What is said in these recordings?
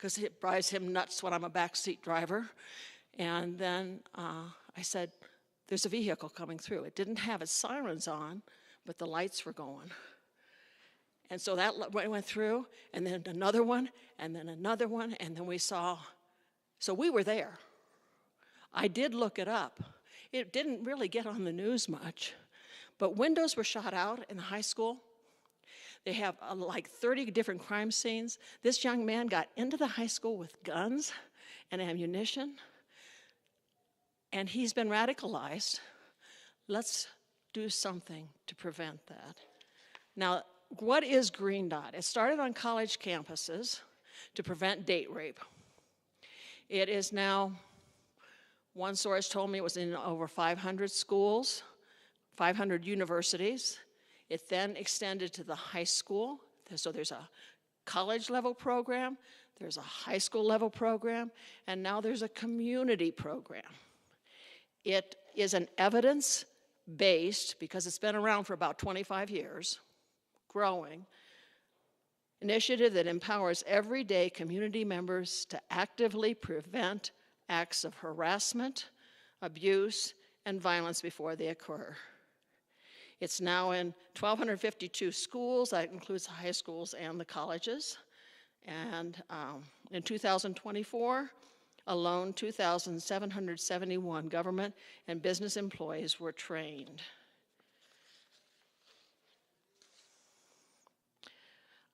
because it drives him nuts when I'm a backseat driver. And then I said, there's a vehicle coming through. It didn't have its sirens on, but the lights were going. And so that went through, and then another one, and then another one, and then we saw, so we were there. I did look it up. It didn't really get on the news much, but windows were shot out in the high school. They have like 30 different crime scenes. This young man got into the high school with guns and ammunition, and he's been radicalized. Let's do something to prevent that. Now, what is Green Dot? It started on college campuses to prevent date rape. It is now, one source told me it was in over 500 schools, 500 universities. It then extended to the high school. So there's a college level program, there's a high school level program, and now there's a community program. It is an evidence-based, because it's been around for about 25 years, growing, initiative that empowers everyday community members to actively prevent acts of harassment, abuse, and violence before they occur. It's now in 1,252 schools. That includes the high schools and the colleges. And in 2024, alone 2,771 government and business employees were trained.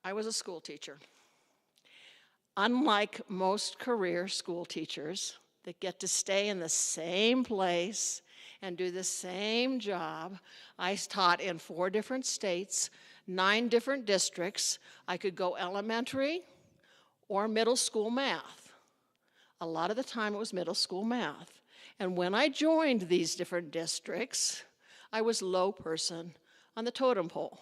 I was a school teacher. Unlike most career school teachers that get to stay in the same place and do the same job, I taught in 4 different states, 9 different districts. I could go elementary or middle school math. A lot of the time it was middle school math. And when I joined these different districts, I was low person on the totem pole.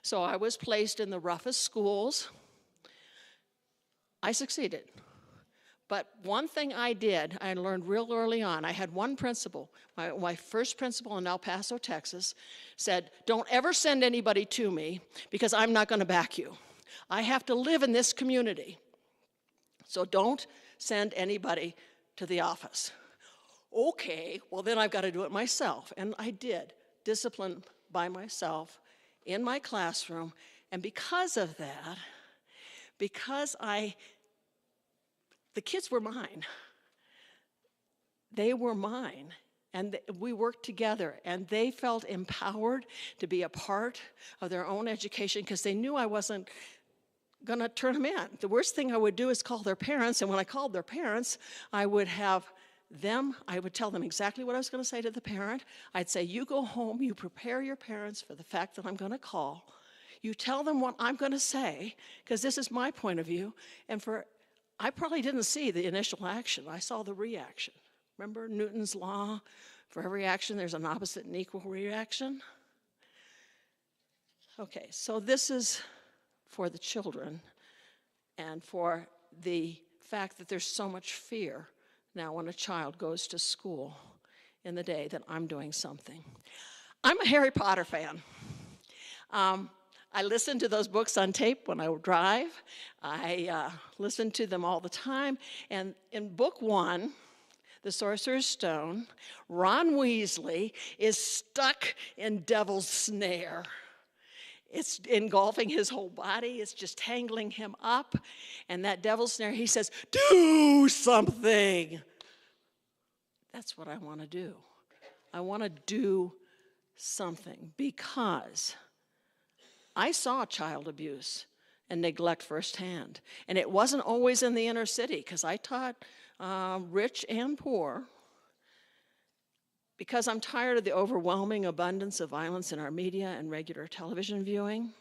So I was placed in the roughest schools. I succeeded. But one thing I did, I learned real early on. I had one principal. My first principal in El Paso, Texas, said, don't ever send anybody to me because I'm not going to back you. I have to live in this community. So don't send anybody to the office. Okay, well then I've got to do it myself. And I did, discipline by myself in my classroom. And because of that, because the kids were mine. They were mine. And we worked together, and they felt empowered to be a part of their own education because they knew I wasn't going to turn them in. The worst thing I would do is call their parents, and when I called their parents, I would tell them exactly what I was going to say to the parent. I'd say, you go home, you prepare your parents for the fact that I'm going to call. You tell them what I'm going to say, because this is my point of view, and I probably didn't see the initial action. I saw the reaction. Remember Newton's law? For every action, there's an opposite and equal reaction. Okay, so this is for the children and for the fact that there's so much fear now when a child goes to school in the day that I'm doing something. I'm a Harry Potter fan. I listen to those books on tape when I drive. I listen to them all the time. And in book 1, The Sorcerer's Stone, Ron Weasley is stuck in Devil's Snare. It's engulfing his whole body. It's just tangling him up. And that Devil's Snare, he says, do something. That's what I want to do. I want to do something because I saw child abuse and neglect firsthand. And it wasn't always in the inner city, because I taught rich and poor, because I'm tired of the overwhelming abundance of violence in our media and regular television viewing,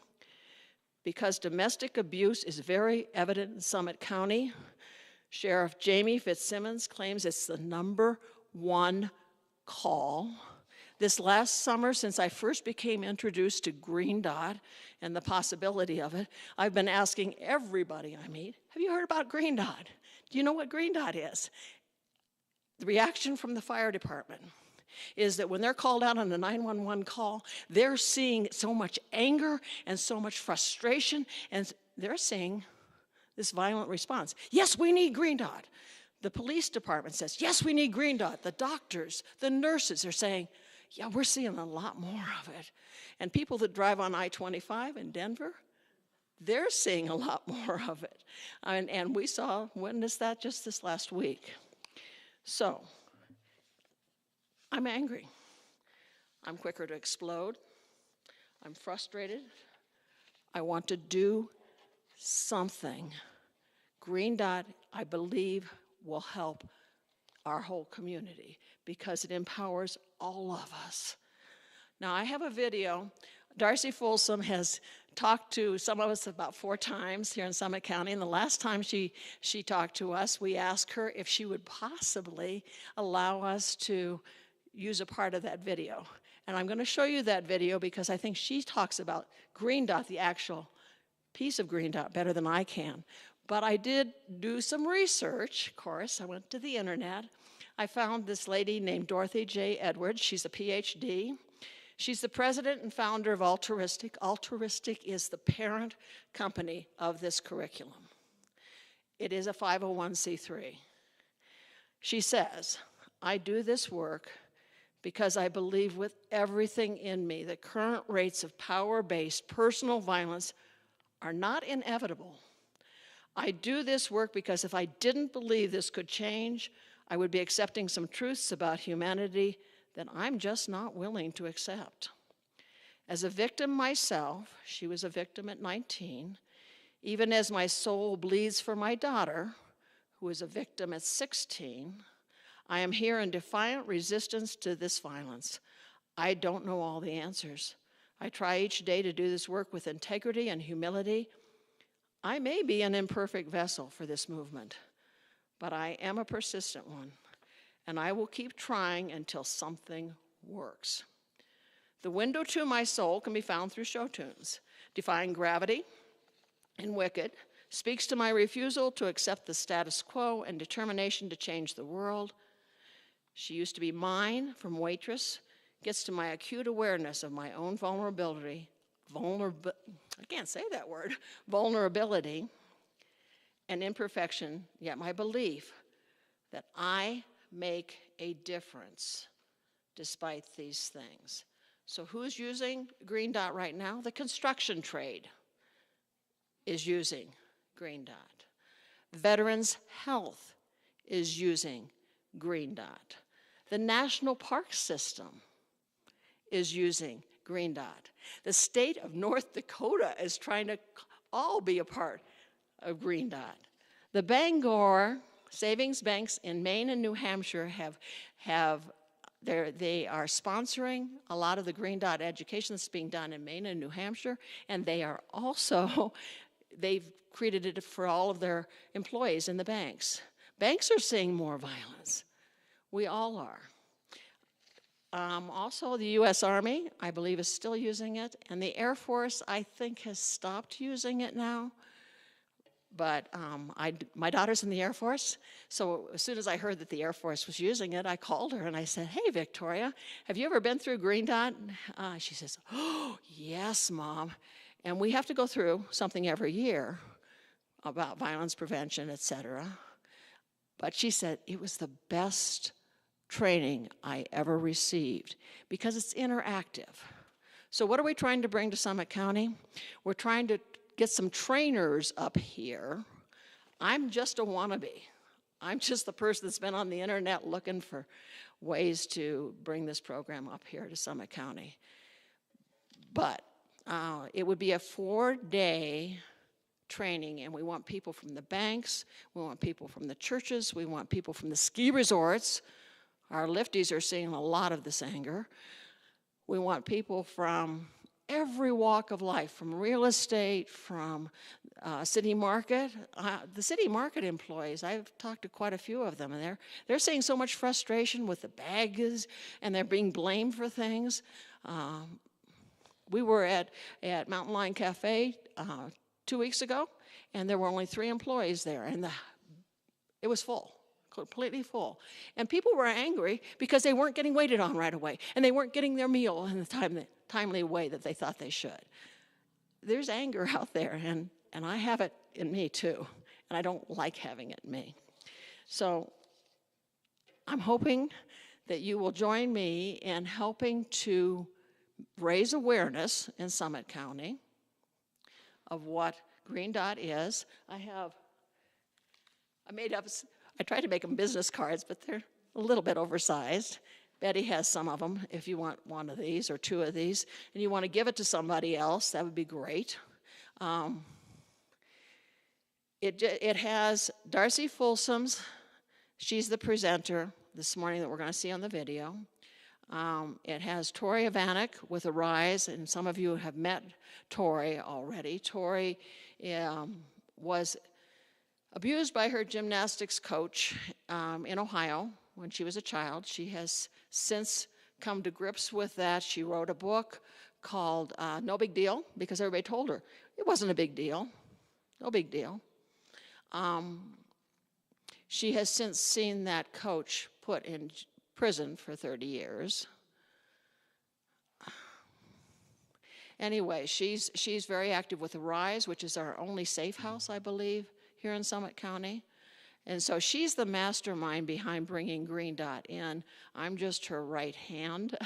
because domestic abuse is very evident in Summit County. Sheriff Jamie Fitzsimmons claims it's the #1 call. This last summer, since I first became introduced to Green Dot and the possibility of it, I've been asking everybody I meet, have you heard about Green Dot? Do you know what Green Dot is? The reaction from the fire department is that when they're called out on a 911 call, they're seeing so much anger and so much frustration, and they're saying this violent response. Yes, we need Green Dot. The police department says, yes, we need Green Dot. The doctors, the nurses are saying, yeah, we're seeing a lot more of it. And people that drive on I-25 in Denver, they're seeing a lot more of it. And we witnessed that just this last week. So, I'm angry. I'm quicker to explode. I'm frustrated. I want to do something. Green Dot, I believe, will help our whole community because it empowers all of us. Now, I have a video. Darcy Folsom has talked to some of us about 4 times here in Summit County, and the last time she talked to us, we asked her if she would possibly allow us to use a part of that video. And I'm going to show you that video because I think she talks about Green Dot, the actual piece of Green Dot, better than I can. But I did do some research, of course. I went to the internet. I found this lady named Dorothy J. Edwards. She's a PhD. She's the president and founder of Altruistic. Altruistic is the parent company of this curriculum. It is a 501c3. She says, I do this work because I believe with everything in me that current rates of power-based personal violence are not inevitable. I do this work because if I didn't believe this could change, I would be accepting some truths about humanity that I'm just not willing to accept. As a victim myself, she was a victim at 19, even as my soul bleeds for my daughter, who was a victim at 16, I am here in defiant resistance to this violence. I don't know all the answers. I try each day to do this work with integrity and humility. I may be an imperfect vessel for this movement, but I am a persistent one, and I will keep trying until something works. The window to my soul can be found through show tunes. Defying Gravity and Wicked speaks to my refusal to accept the status quo and determination to change the world. She Used to Be Mine from Waitress gets to my acute awareness of my own vulnerability, I can't say that word, vulnerability and imperfection, yet my belief that I make a difference despite these things. So who's using Green Dot right now? The construction trade is using Green Dot. Veterans Health is using Green Dot. The National Park System is using Green Dot. The state of North Dakota is trying to all be a part of Green Dot. The Bangor savings banks in Maine and New Hampshire they are sponsoring a lot of the Green Dot education that's being done in Maine and New Hampshire, and they are also, they've created it for all of their employees in the banks. Banks are seeing more violence. We all are. Also, the U.S. Army, I believe, is still using it, and the Air Force, I think, has stopped using it now. But my daughter's in the Air Force, so as soon as I heard that the Air Force was using it, I called her and I said, hey, Victoria, have you ever been through Green Dot? She says, oh, yes, Mom. And we have to go through something every year about violence prevention, et cetera. But she said it was the best training I ever received because it's interactive. So what are we trying to bring to Summit County? We're trying to get some trainers up here. I'm just a wannabe. I'm just the person that's been on the internet looking for ways to bring this program up here to Summit County. But it would be a 4-day training, and we want people from the banks, we want people from the churches, we want people from the ski resorts. Our lifties are seeing a lot of this anger. We want people from every walk of life, from real estate, from city market. The city market employees, I've talked to quite a few of them, and they're seeing so much frustration with the bags, and they're being blamed for things. We were at Mountain Lion Cafe 2 weeks ago, and there were only 3 employees there, and it was full. Completely full. And people were angry because they weren't getting waited on right away, and they weren't getting their meal in the timely way that they thought they should. There's anger out there, and I have it in me too. and I don't like having it me. So I'm hoping that you will join me in helping to raise awareness in Summit County of what Green Dot is. I tried to make them business cards, but they're a little bit oversized. Betty has some of them. If you want one of these or two of these, and you want to give it to somebody else, that would be great. It has Darcy Folsom's, she's the presenter this morning that we're going to see on the video. It has Tori Avanek with Arise, and some of you have met Tori already. Tori was abused by her gymnastics coach in Ohio when she was a child. She has since come to grips with that. She wrote a book called No Big Deal, because everybody told her it wasn't a big deal. No big deal. She has since seen that coach put in prison for 30 years. Anyway, she's very active with Arise, which is our only safe house, I believe, here in Summit County. And so she's the mastermind behind bringing Green Dot in. I'm just her right hand.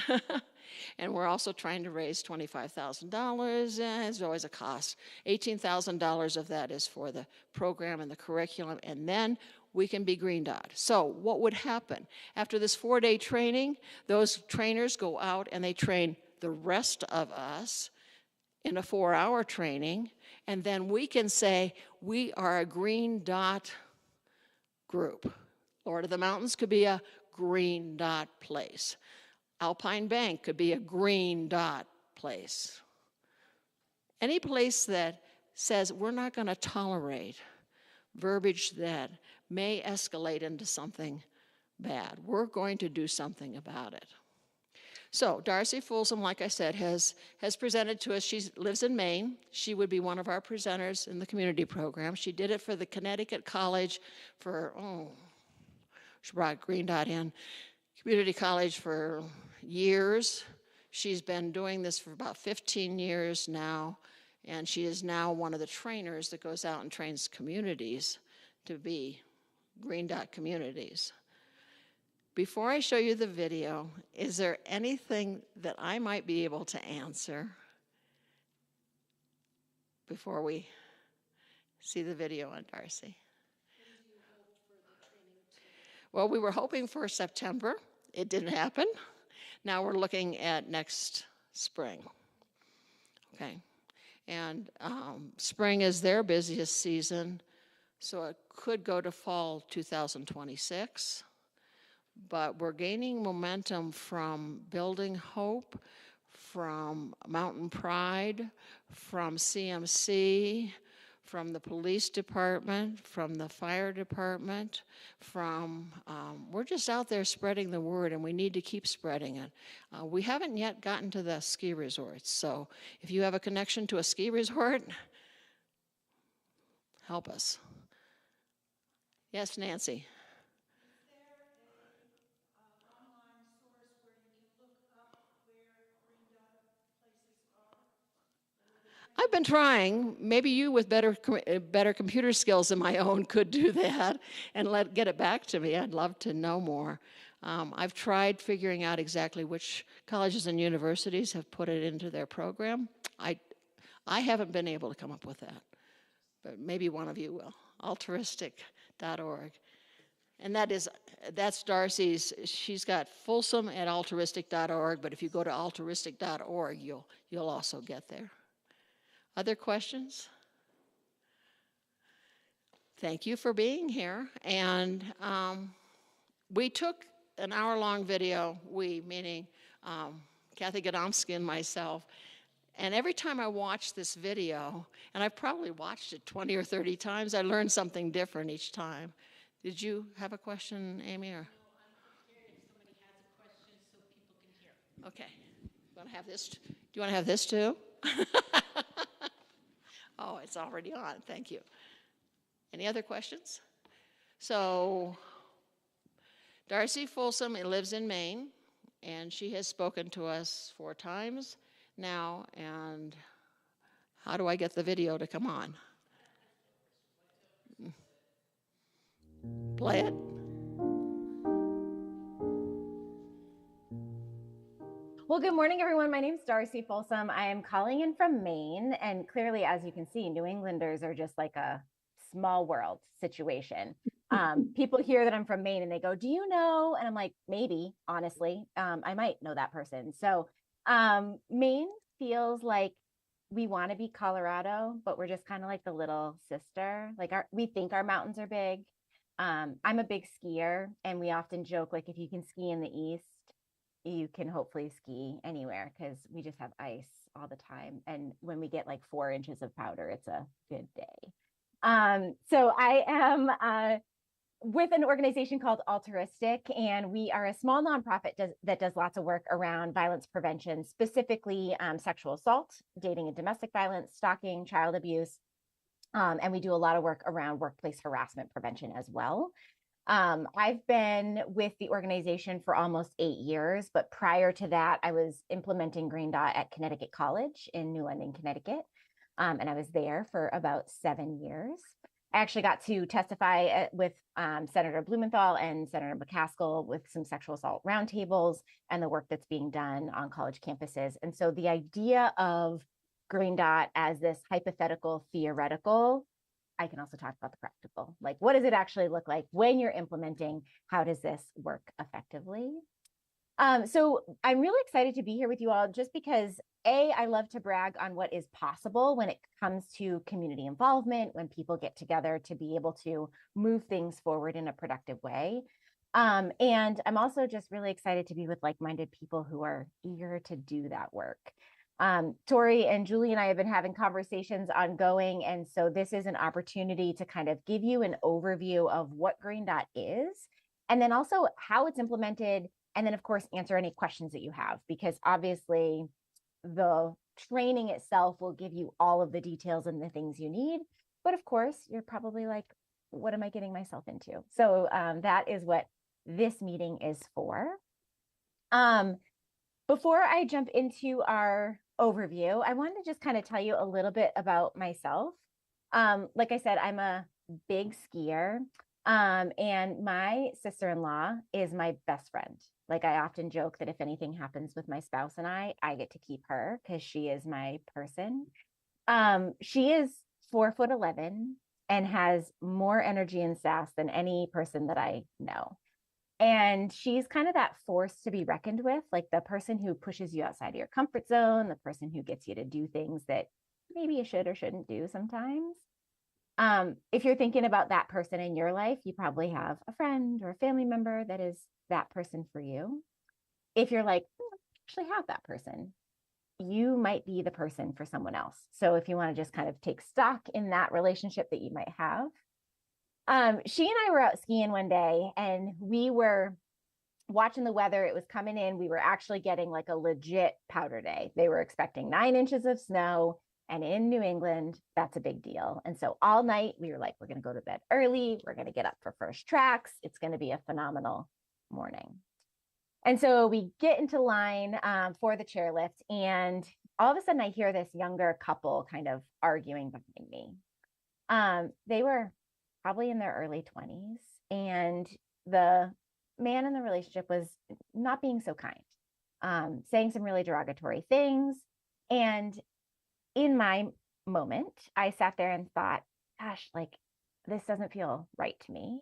And we're also trying to raise $25,000. It's always a cost. $18,000 of that is for the program and the curriculum, and then we can be Green Dot. So what would happen? After this 4-day training, those trainers go out and they train the rest of us in a 4-hour training, and then we can say we are a Green Dot group. Lord of the Mountains could be a Green Dot place. Alpine Bank could be a Green Dot place. Any place that says we're not going to tolerate verbiage that may escalate into something bad. We're going to do something about it. So Darcy Folsom, like I said, has presented to us. She lives in Maine. She would be one of our presenters in the community program. She did it for the Connecticut College for, she brought Green Dot in. Community College for years. She's been doing this for about 15 years now, and she is now one of the trainers that goes out and trains communities to be Green Dot communities. Before I show you the video, is there anything that I might be able to answer before we see the video on Darcy? Well, we were hoping for September. It didn't happen. Now we're looking at next spring. Okay. And spring is their busiest season, so it could go to fall 2026. But we're gaining momentum from Building Hope, from Mountain Pride, from CMC, from the police department, from the fire department, we're just out there spreading the word, and we need to keep spreading it. We haven't yet gotten to the ski resorts, so if you have a connection to a ski resort, help us. Yes, Nancy. I've been trying. Maybe you with better computer skills than my own could do that and get it back to me. I'd love to know more. I've tried figuring out exactly which colleges and universities have put it into their program. I haven't been able to come up with that, but maybe one of you will. Altruistic.org. And that's Darcy's. She's got Folsom at altruistic.org, but if you go to altruistic.org, you'll also get there. Other questions? Thank you for being here. And we took an hour-long video, meaning Kathy Godomsky and myself, and every time I watch this video, and I've probably watched it 20 or 30 times, I learn something different each time. Did you have a question, Amy? Or? No, I'm prepared if somebody has a question so people can hear. Okay. You want to have this? Do you want to have this too? Oh, it's already on. Thank you. Any other questions? So, Darcy Folsom lives in Maine, and she has spoken to us 4 times now. And how do I get the video to come on? Play it. Well, good morning, everyone. My name is Darcy Folsom. I am calling in from Maine. And clearly, as you can see, New Englanders are just like a small world situation. People hear that I'm from Maine and they go, "Do you know?" And I'm like, maybe, honestly, I might know that person. So Maine feels like we want to be Colorado, but we're just kind of like the little sister. Like we think our mountains are big. I'm a big skier, and we often joke like if you can ski in the East, you can hopefully ski anywhere because we just have ice all the time. And when we get like 4 inches of powder, it's a good day. So I am with an organization called Altruistic, and we are a small nonprofit that does lots of work around violence prevention, specifically sexual assault, dating and domestic violence, stalking, child abuse. And we do a lot of work around workplace harassment prevention as well. I've been with the organization for almost 8 years, but prior to that, I was implementing Green Dot at Connecticut College in New London, Connecticut. And I was there for about 7 years. I actually got to testify with Senator Blumenthal and Senator McCaskill with some sexual assault roundtables and the work that's being done on college campuses. And so the idea of Green Dot as this hypothetical theoretical, I can also talk about the practical. Like, what does it actually look like when you're implementing? How does this work effectively? So I'm really excited to be here with you all just because I love to brag on what is possible when it comes to community involvement, when people get together to be able to move things forward in a productive way. And I'm also just really excited to be with like-minded people who are eager to do that work. Tori and Julie and I have been having conversations ongoing. And so this is an opportunity to kind of give you an overview of what Green Dot is, and then also how it's implemented. And then of course, answer any questions that you have, because obviously the training itself will give you all of the details and the things you need. But of course, you're probably like, what am I getting myself into? So that is what this meeting is for. Before I jump into our overview, I wanted to just kind of tell you a little bit about myself. Like I said, I'm a big skier, and my sister-in-law is my best friend. Like I often joke that if anything happens with my spouse and I get to keep her because she is my person. She is 4'11" and has more energy and sass than any person that I know. And she's kind of that force to be reckoned with, like the person who pushes you outside of your comfort zone, the person who gets you to do things that maybe you should or shouldn't do sometimes. If you're thinking about that person in your life, you probably have a friend or a family member that is that person for you. If you're like, I actually have that person, you might be the person for someone else. So if you want to just kind of take stock in that relationship that you might have. She and I were out skiing one day and we were watching the weather. It was coming in. We were actually getting like a legit powder day. They were expecting 9 inches of snow. And in New England, that's a big deal. And so all night we were like, we're going to go to bed early. We're going to get up for first tracks. It's going to be a phenomenal morning. And so we get into line for the chairlift. And all of a sudden I hear this younger couple kind of arguing behind me. They were probably in their early 20s. And the man in the relationship was not being so kind, saying some really derogatory things. And in my moment, I sat there and thought, gosh, like this doesn't feel right to me.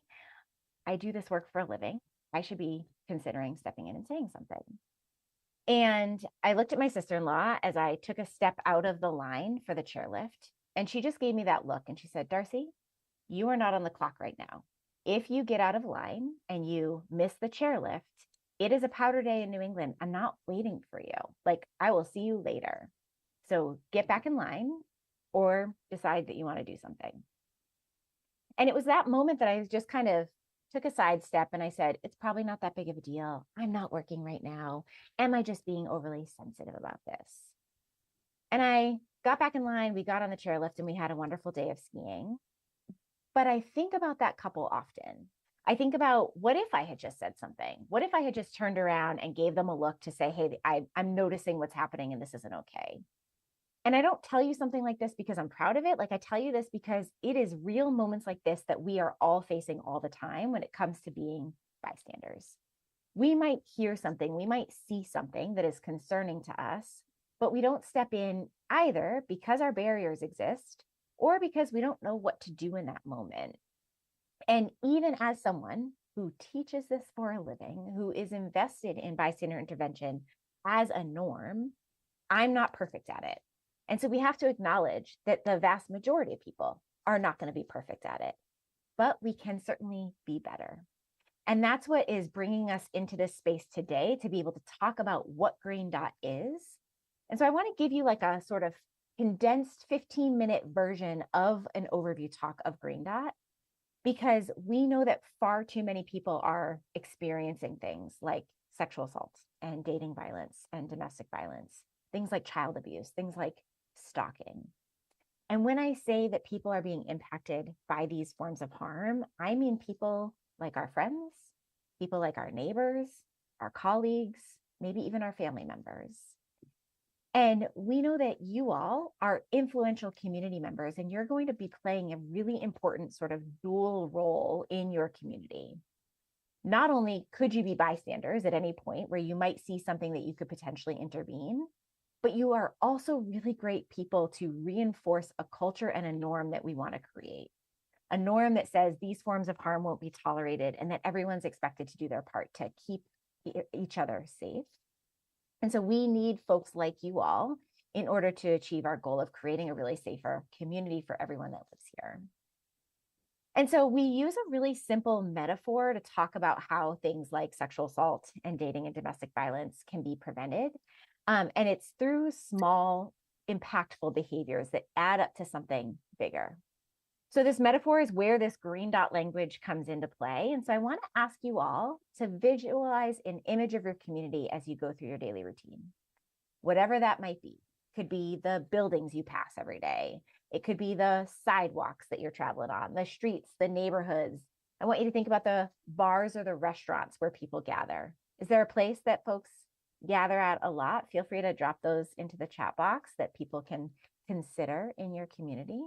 I do this work for a living. I should be considering stepping in and saying something. And I looked at my sister-in-law as I took a step out of the line for the chairlift. And she just gave me that look and she said, Darcy, you are not on the clock right now. If you get out of line and you miss the chairlift, it is a powder day in New England. I'm not waiting for you. Like, I will see you later. So get back in line or decide that you want to do something. And it was that moment that I just kind of took a sidestep and I said, it's probably not that big of a deal. I'm not working right now. Am I just being overly sensitive about this? And I got back in line. We got on the chairlift and we had a wonderful day of skiing. But I think about that couple often. I think about, what if I had just said something? What if I had just turned around and gave them a look to say, hey, I'm noticing what's happening and this isn't okay. And I don't tell you something like this because I'm proud of it. Like I tell you this because it is real moments like this that we are all facing all the time when it comes to being bystanders. We might hear something, we might see something that is concerning to us, but we don't step in either because our barriers exist or because we don't know what to do in that moment. And even as someone who teaches this for a living, who is invested in bystander intervention as a norm, I'm not perfect at it. And so we have to acknowledge that the vast majority of people are not going to be perfect at it, but we can certainly be better. And that's what is bringing us into this space today to be able to talk about what Green Dot is. And so I want to give you like a sort of condensed 15-minute version of an overview talk of Green Dot, because we know that far too many people are experiencing things like sexual assault and dating violence and domestic violence, things like child abuse, things like stalking. And when I say that people are being impacted by these forms of harm, I mean people like our friends, people like our neighbors, our colleagues, maybe even our family members. And we know that you all are influential community members, and you're going to be playing a really important sort of dual role in your community. Not only could you be bystanders at any point where you might see something that you could potentially intervene, but you are also really great people to reinforce a culture and a norm that we want to create. A norm that says these forms of harm won't be tolerated and that everyone's expected to do their part to keep each other safe. And so we need folks like you all in order to achieve our goal of creating a really safer community for everyone that lives here. And so we use a really simple metaphor to talk about how things like sexual assault and dating and domestic violence can be prevented. And it's through small, impactful behaviors that add up to something bigger. So this metaphor is where this Green Dot language comes into play. And so I want to ask you all to visualize an image of your community as you go through your daily routine, whatever that might be. Could be the buildings you pass every day. It could be the sidewalks that you're traveling on, the streets, the neighborhoods. I want you to think about the bars or the restaurants where people gather. Is there a place that folks gather at a lot? Feel free to drop those into the chat box that people can consider in your community.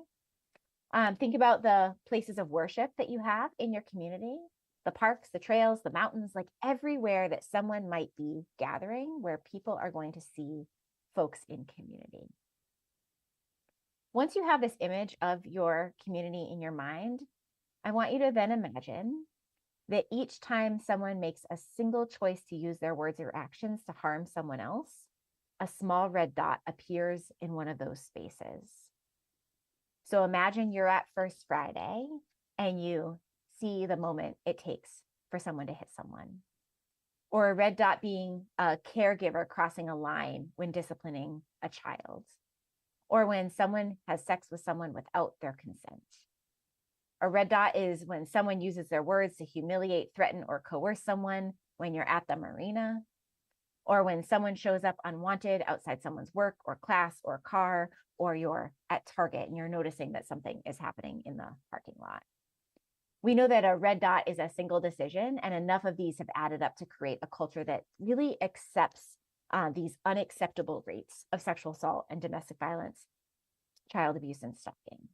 Think about the places of worship that you have in your community, the parks, the trails, the mountains, like everywhere that someone might be gathering where people are going to see folks in community. Once you have this image of your community in your mind, I want you to then imagine that each time someone makes a single choice to use their words or actions to harm someone else, a small red dot appears in one of those spaces. So imagine you're at First Friday and you see the moment it takes for someone to hit someone. Or a red dot being a caregiver crossing a line when disciplining a child. Or when someone has sex with someone without their consent. A red dot is when someone uses their words to humiliate, threaten, or coerce someone when you're at the marina. Or when someone shows up unwanted outside someone's work or class or car, or you're at Target and you're noticing that something is happening in the parking lot. We know that a red dot is a single decision, and enough of these have added up to create a culture that really accepts these unacceptable rates of sexual assault and domestic violence, child abuse, and stalking.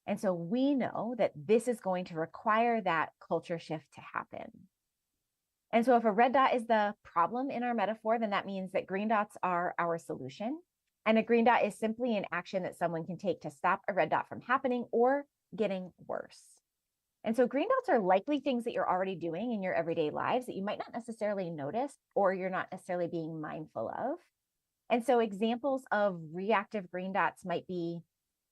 And so we know that this is going to require that culture shift to happen. And so if a red dot is the problem in our metaphor, then that means that green dots are our solution. And a green dot is simply an action that someone can take to stop a red dot from happening or getting worse. And so green dots are likely things that you're already doing in your everyday lives that you might not necessarily notice or you're not necessarily being mindful of. And so examples of reactive green dots might be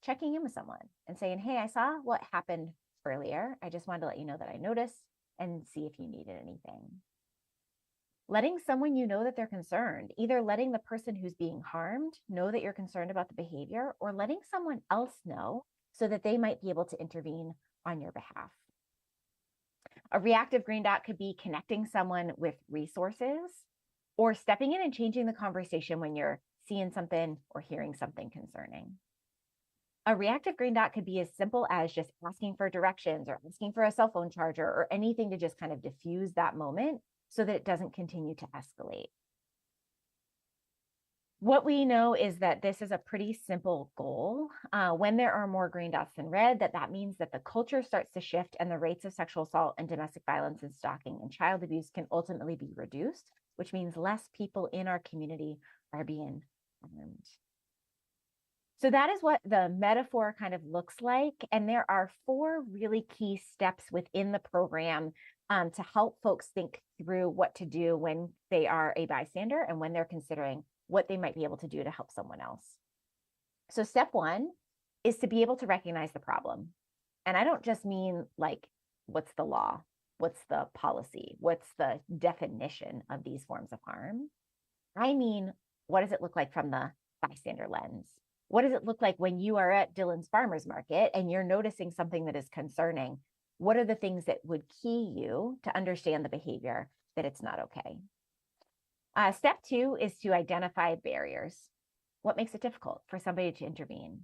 checking in with someone and saying, hey, I saw what happened earlier. I just wanted to let you know that I noticed and see if you needed anything. Letting someone you know that they're concerned, either letting the person who's being harmed know that you're concerned about the behavior or letting someone else know so that they might be able to intervene on your behalf. A reactive green dot could be connecting someone with resources or stepping in and changing the conversation when you're seeing something or hearing something concerning. A reactive green dot could be as simple as just asking for directions or asking for a cell phone charger or anything to just kind of diffuse that moment so that it doesn't continue to escalate. What we know is that this is a pretty simple goal. When there are more green dots than red, that means that the culture starts to shift and the rates of sexual assault and domestic violence and stalking and child abuse can ultimately be reduced, which means less people in our community are being harmed. So that is what the metaphor kind of looks like. And there are 4 really key steps within the program to help folks think through what to do when they are a bystander and when they're considering what they might be able to do to help someone else. So step 1 is to be able to recognize the problem. And I don't just mean like, what's the law? What's the policy? What's the definition of these forms of harm? I mean, what does it look like from the bystander lens? What does it look like when you are at Dillon's Farmers Market and you're noticing something that is concerning? What are the things that would key you to understand the behavior that it's not okay? Step 2 is to identify barriers. What makes it difficult for somebody to intervene?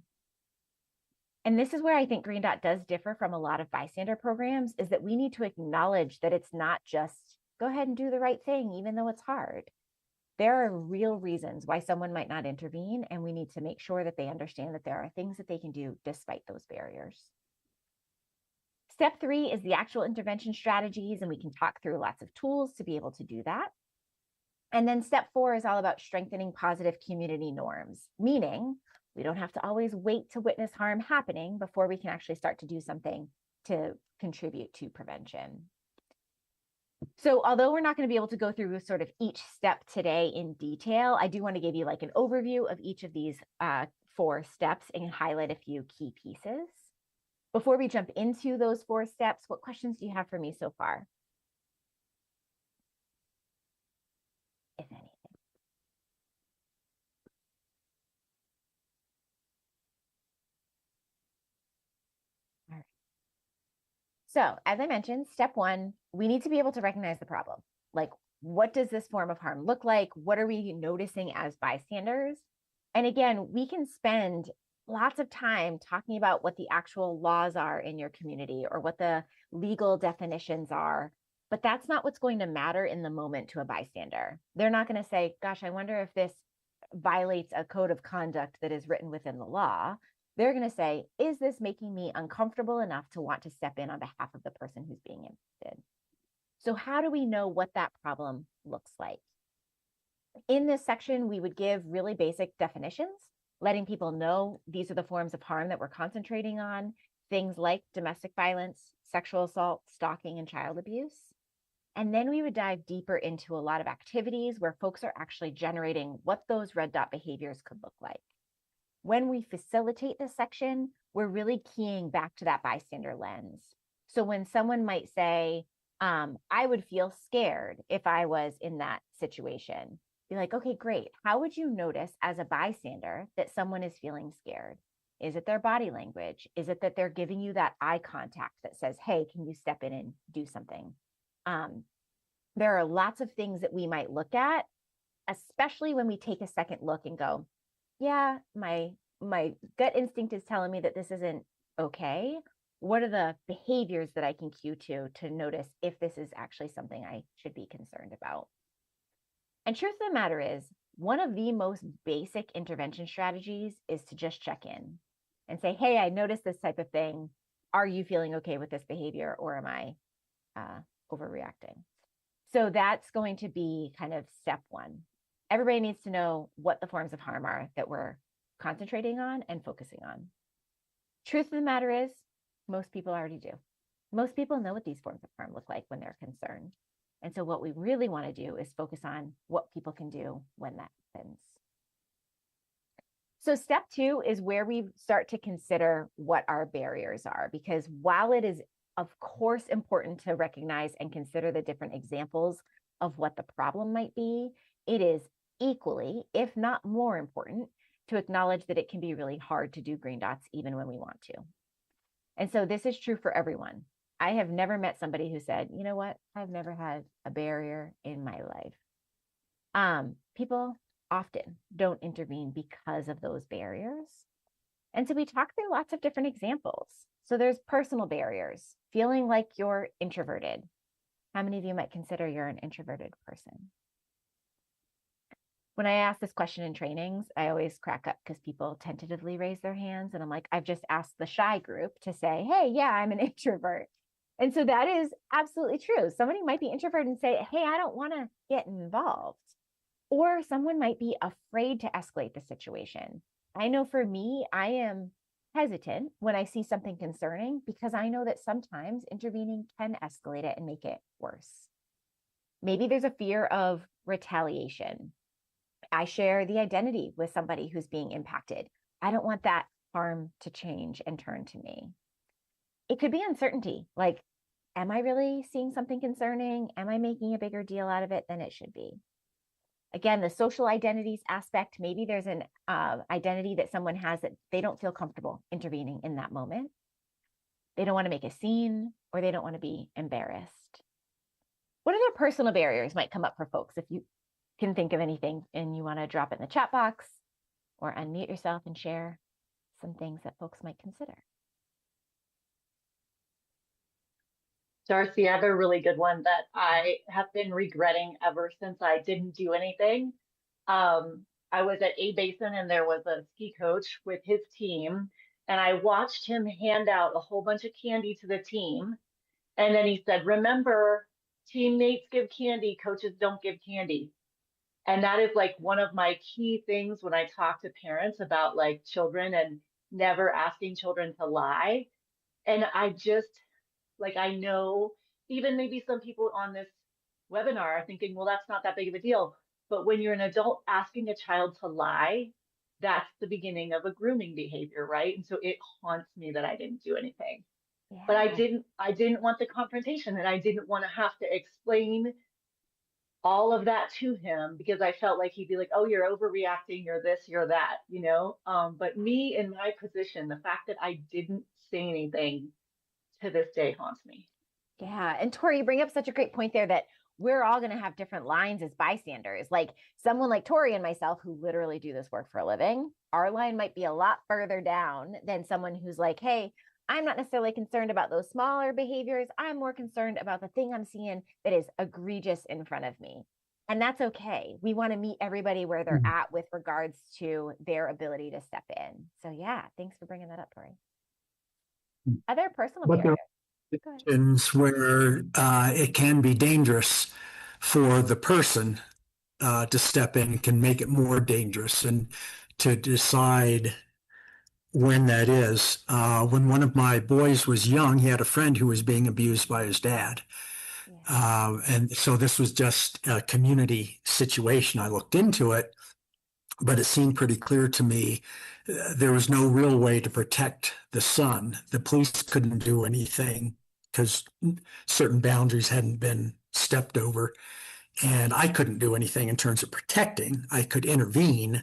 And this is where I think Green Dot does differ from a lot of bystander programs, is that we need to acknowledge that it's not just go ahead and do the right thing, even though it's hard. There are real reasons why someone might not intervene, and we need to make sure that they understand that there are things that they can do despite those barriers. Step 3 is the actual intervention strategies, and we can talk through lots of tools to be able to do that. And then step 4 is all about strengthening positive community norms, meaning we don't have to always wait to witness harm happening before we can actually start to do something to contribute to prevention. So although we're not going to be able to go through sort of each step today in detail, I do want to give you like an overview of each of these 4 steps and highlight a few key pieces. Before we jump into those 4 steps, what questions do you have for me so far? If anything. All right. So as I mentioned, step 1, we need to be able to recognize the problem. Like, what does this form of harm look like? What are we noticing as bystanders? And again, we can spend lots of time talking about what the actual laws are in your community or what the legal definitions are, but that's not what's going to matter in the moment to a bystander. They're not going to say, gosh, I wonder if this violates a code of conduct that is written within the law. They're going to say, is this making me uncomfortable enough to want to step in on behalf of the person who's being impacted? So how do we know what that problem looks like? In this section, we would give really basic definitions, letting people know these are the forms of harm that we're concentrating on, things like domestic violence, sexual assault, stalking, and child abuse. And then we would dive deeper into a lot of activities where folks are actually generating what those red dot behaviors could look like. When we facilitate this section, we're really keying back to that bystander lens. So when someone might say, I would feel scared if I was in that situation, be like, okay, great. How would you notice as a bystander that someone is feeling scared? Is it their body language? Is it that they're giving you that eye contact that says, hey, can you step in and do something? There are lots of things that we might look at, especially when we take a second look and go, yeah, my gut instinct is telling me that this isn't okay. What are the behaviors that I can cue to notice if this is actually something I should be concerned about? And truth of the matter is, one of the most basic intervention strategies is to just check in and say, hey, I noticed this type of thing. Are you feeling okay with this behavior, or am I overreacting? So that's going to be kind of step 1. Everybody needs to know what the forms of harm are that we're concentrating on and focusing on. Truth of the matter is, most people already do. Most people know what these forms of harm look like when they're concerned. And so what we really want to do is focus on what people can do when that happens. So step 2 is where we start to consider what our barriers are, because while it is, of course, important to recognize and consider the different examples of what the problem might be, it is equally, if not more important, to acknowledge that it can be really hard to do green dots even when we want to. And so this is true for everyone. I have never met somebody who said, you know what, I've never had a barrier in my life. People often don't intervene because of those barriers. And so we talk through lots of different examples. So there's personal barriers, feeling like you're introverted. How many of you might consider you're an introverted person? When I ask this question in trainings, I always crack up because people tentatively raise their hands. And I'm like, I've just asked the shy group to say, hey, yeah, I'm an introvert. And so that is absolutely true. Somebody might be introverted and say, hey, I don't want to get involved. Or someone might be afraid to escalate the situation. I know for me, I am hesitant when I see something concerning because I know that sometimes intervening can escalate it and make it worse. Maybe there's a fear of retaliation. I share the identity with somebody who's being impacted. I don't want that harm to change and turn to me. It could be uncertainty, like, am I really seeing something concerning? Am I making a bigger deal out of it than it should be? Again, the social identities aspect, maybe there's an identity that someone has that they don't feel comfortable intervening in that moment. They don't want to make a scene, or they don't want to be embarrassed. What other personal barriers might come up for folks? If you can think of anything and you want to drop it in the chat box or unmute yourself and share some things that folks might consider. Darcy, I have a really good one that I have been regretting ever since I didn't do anything. I was at A-Basin and there was a ski coach with his team, and I watched him hand out a whole bunch of candy to the team. And then he said, remember, teammates give candy, coaches don't give candy. And that is like one of my key things when I talk to parents about like children and never asking children to lie. And I just, like, I know even maybe some people on this webinar are thinking, well, that's not that big of a deal. But when you're an adult asking a child to lie, that's the beginning of a grooming behavior, right? And so it haunts me that I didn't do anything. Yeah. But I didn't want the confrontation, and I didn't want to have to explain all of that to him because I felt like he'd be like, oh, you're overreacting, you're this, you're that, you know? But me in my position, the fact that I didn't say anything to this day haunts me. Yeah. And Tori, you bring up such a great point there that we're all going to have different lines as bystanders. Like someone like Tori and myself who literally do this work for a living, our line might be a lot further down than someone who's like, hey, I'm not necessarily concerned about those smaller behaviors. I'm more concerned about the thing I'm seeing that is egregious in front of me. And that's okay. We want to meet everybody where they're at with regards to their ability to step in. So yeah, thanks for bringing that up, Tori. Other personal But there barriers. are situations where it can be dangerous for the person to step in, can make it more dangerous, and to decide when that is. When one of my boys was young, he had a friend who was being abused by his dad. Yeah. And so this was just a community situation. I looked into it, but it seemed pretty clear to me there was no real way to protect the son. The police couldn't do anything because certain boundaries hadn't been stepped over. And I couldn't do anything in terms of protecting. I could intervene,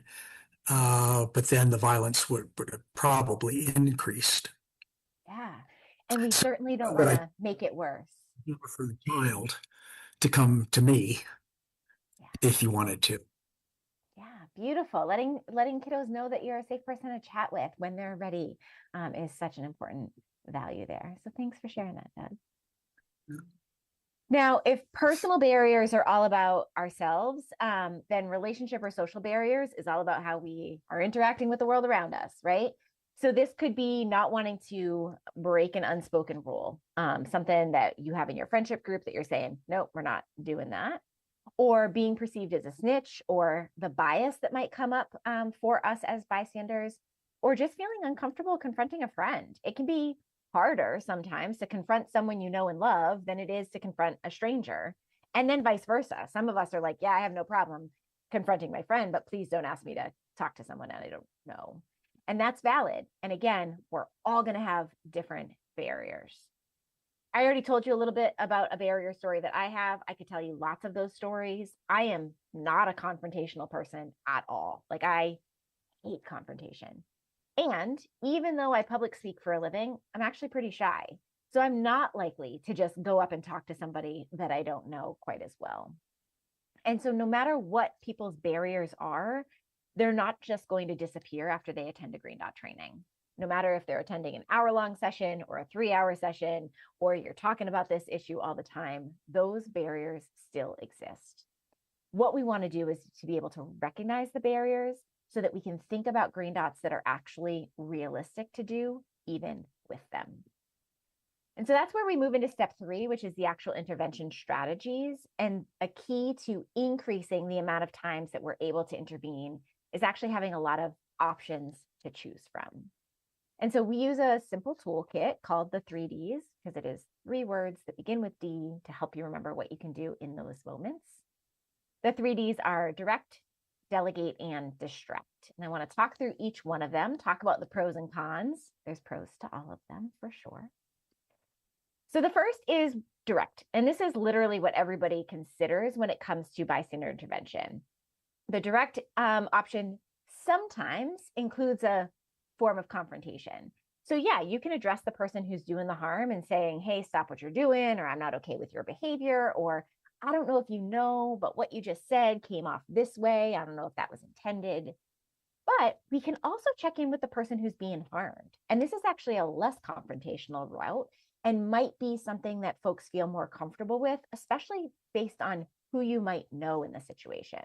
but then the violence would have probably increased. Yeah. And we certainly don't But want to make it worse. for the child to come to me Yeah. if you wanted to. Yeah, beautiful. Letting kiddos know that you're a safe person to chat with when they're ready is such an important value there. So thanks for sharing that, Doug. Yeah. Now, if personal barriers are all about ourselves, then relationship or social barriers is all about how we are interacting with the world around us, right? So this could be not wanting to break an unspoken rule, something that you have in your friendship group that you're saying, nope, we're not doing that. Or being perceived as a snitch, or the bias that might come up for us as bystanders, or just feeling uncomfortable confronting a friend. It can be harder sometimes to confront someone you know and love than it is to confront a stranger. And then vice versa. Some of us are like, yeah, I have no problem confronting my friend, but please don't ask me to talk to someone that I don't know. And that's valid. And again, we're all going to have different barriers. I already told you a little bit about a barrier story that I have. I could tell you lots of those stories. I am not a confrontational person at all. Like, I hate confrontation. And even though I public speak for a living, I'm actually pretty shy. So I'm not likely to just go up and talk to somebody that I don't know quite as well. And so no matter what people's barriers are, they're not just going to disappear after they attend a Green Dot training. No matter if they're attending an hour-long session or a 3-hour session, or you're talking about this issue all the time, those barriers still exist. What we want to do is to be able to recognize the barriers so that we can think about green dots that are actually realistic to do, even with them. And so that's where we move into step 3, which is the actual intervention strategies. And a key to increasing the amount of times that we're able to intervene is actually having a lot of options to choose from. And so we use a simple toolkit called the 3Ds, because it is 3 words that begin with D to help you remember what you can do in those moments. The 3Ds are direct, delegate, and distract. And I want to talk through each one of them, talk about the pros and cons. There's pros to all of them for sure. So the first is direct, and this is literally what everybody considers when it comes to bystander intervention. The direct option sometimes includes a form of confrontation. So yeah, you can address the person who's doing the harm and saying, hey, stop what you're doing, or I'm not okay with your behavior, or I don't know if you know, but what you just said came off this way. I don't know if that was intended. But we can also check in with the person who's being harmed. And this is actually a less confrontational route and might be something that folks feel more comfortable with, especially based on who you might know in the situation.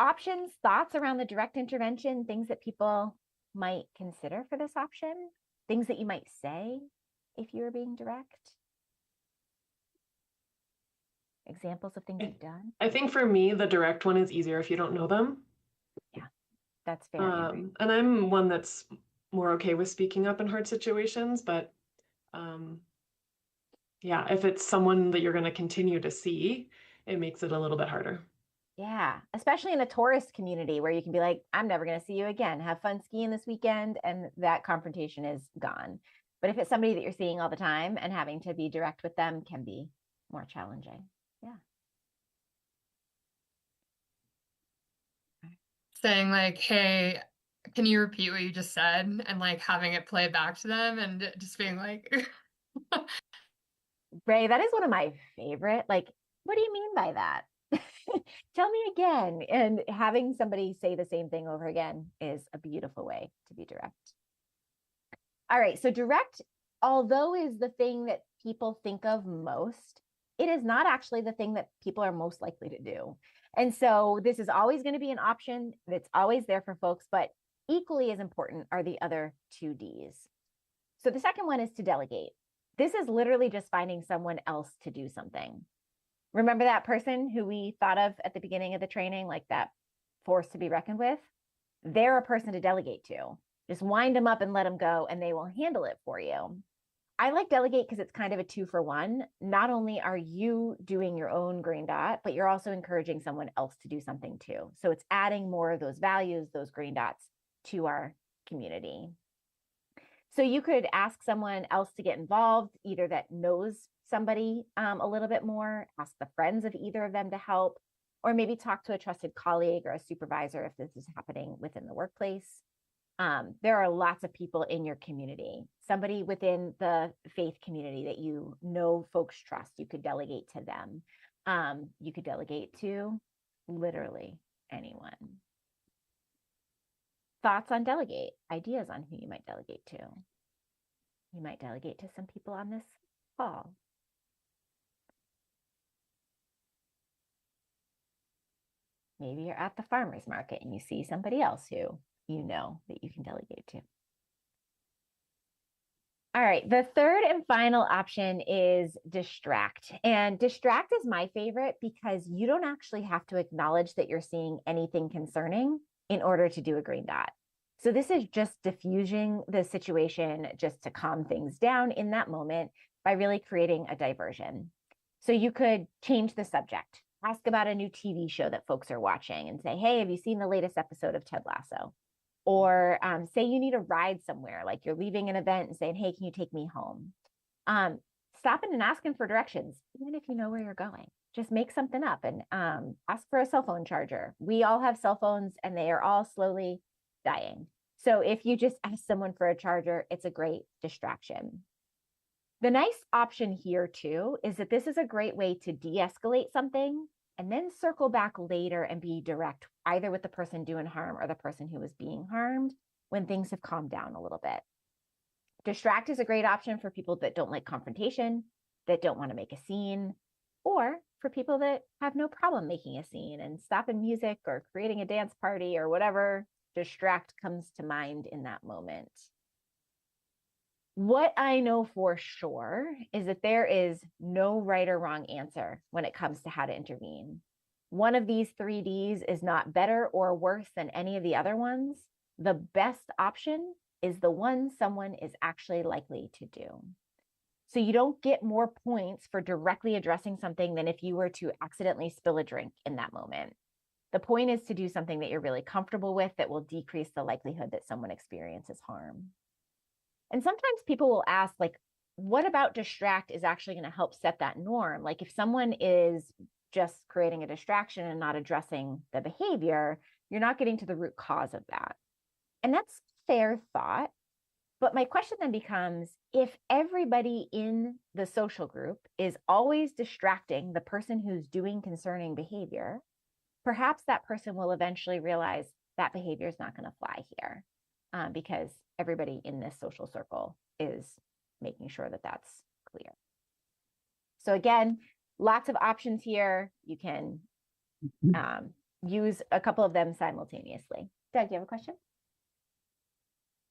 Options, thoughts around the direct intervention, things that people might consider for this option, things that you might say if you were being direct. Examples of things you've done. I think for me, the direct one is easier if you don't know them. Yeah, that's fair. Andrew. And I'm one that's more okay with speaking up in hard situations, but yeah, if it's someone that you're going to continue to see, it makes it a little bit harder. Yeah, especially in a tourist community where you can be like, I'm never going to see you again. Have fun skiing this weekend. And that confrontation is gone. But if it's somebody that you're seeing all the time and having to be direct with them can be more challenging. Yeah. Saying like, hey, can you repeat what you just said? And like having it play back to them and just being like, Ray, that is one of my favorite. Like, what do you mean by that? Tell me again. And having somebody say the same thing over again is a beautiful way to be direct. All right. So direct, although is the thing that people think of most, it is not actually the thing that people are most likely to do. And so this is always going to be an option that's always there for folks, but equally as important are the other 2 Ds. So the second one is to delegate. This is literally just finding someone else to do something. Remember that person who we thought of at the beginning of the training, like that force to be reckoned with? They're a person to delegate to. Just wind them up and let them go, and they will handle it for you. I like delegate because it's kind of a 2-for-1. Not only are you doing your own green dot, but you're also encouraging someone else to do something too. So it's adding more of those values, those green dots to our community. So you could ask someone else to get involved, either that knows somebody a little bit more, ask the friends of either of them to help, or maybe talk to a trusted colleague or a supervisor if this is happening within the workplace. There are lots of people in your community, somebody within the faith community that you know folks trust. You could delegate to them. You could delegate to literally anyone. Thoughts on delegate, ideas on who you might delegate to. You might delegate to some people on this call. Maybe you're at the farmer's market and you see somebody else who you know that you can delegate to. All right, the third and final option is distract. And distract is my favorite because you don't actually have to acknowledge that you're seeing anything concerning in order to do a green dot. So this is just diffusing the situation just to calm things down in that moment by really creating a diversion. So you could change the subject, ask about a new TV show that folks are watching and say, hey, have you seen the latest episode of Ted Lasso? Or say you need a ride somewhere, like you're leaving an event and saying, hey, can you take me home? Stopping and asking for directions, even if you know where you're going. Just make something up and ask for a cell phone charger. We all have cell phones and they are all slowly dying. So if you just ask someone for a charger, it's a great distraction. The nice option here too is that this is a great way to de-escalate something and then circle back later and be direct, either with the person doing harm or the person who is being harmed when things have calmed down a little bit. Distract is a great option for people that don't like confrontation, that don't want to make a scene, or for people that have no problem making a scene and stopping music or creating a dance party or whatever distract comes to mind in that moment. What I know for sure is that there is no right or wrong answer when it comes to how to intervene. One of these 3Ds is not better or worse than any of the other ones. The best option is the one someone is actually likely to do. So you don't get more points for directly addressing something than if you were to accidentally spill a drink in that moment. The point is to do something that you're really comfortable with that will decrease the likelihood that someone experiences harm. And sometimes people will ask, like, what about distract is actually going to help set that norm? Like if someone is just creating a distraction and not addressing the behavior, you're not getting to the root cause of that. And that's fair thought. But my question then becomes, if everybody in the social group is always distracting the person who's doing concerning behavior, perhaps that person will eventually realize that behavior is not going to fly here, because everybody in this social circle is making sure that that's clear. So again, lots of options here. You can use a couple of them simultaneously. Doug, do you have a question?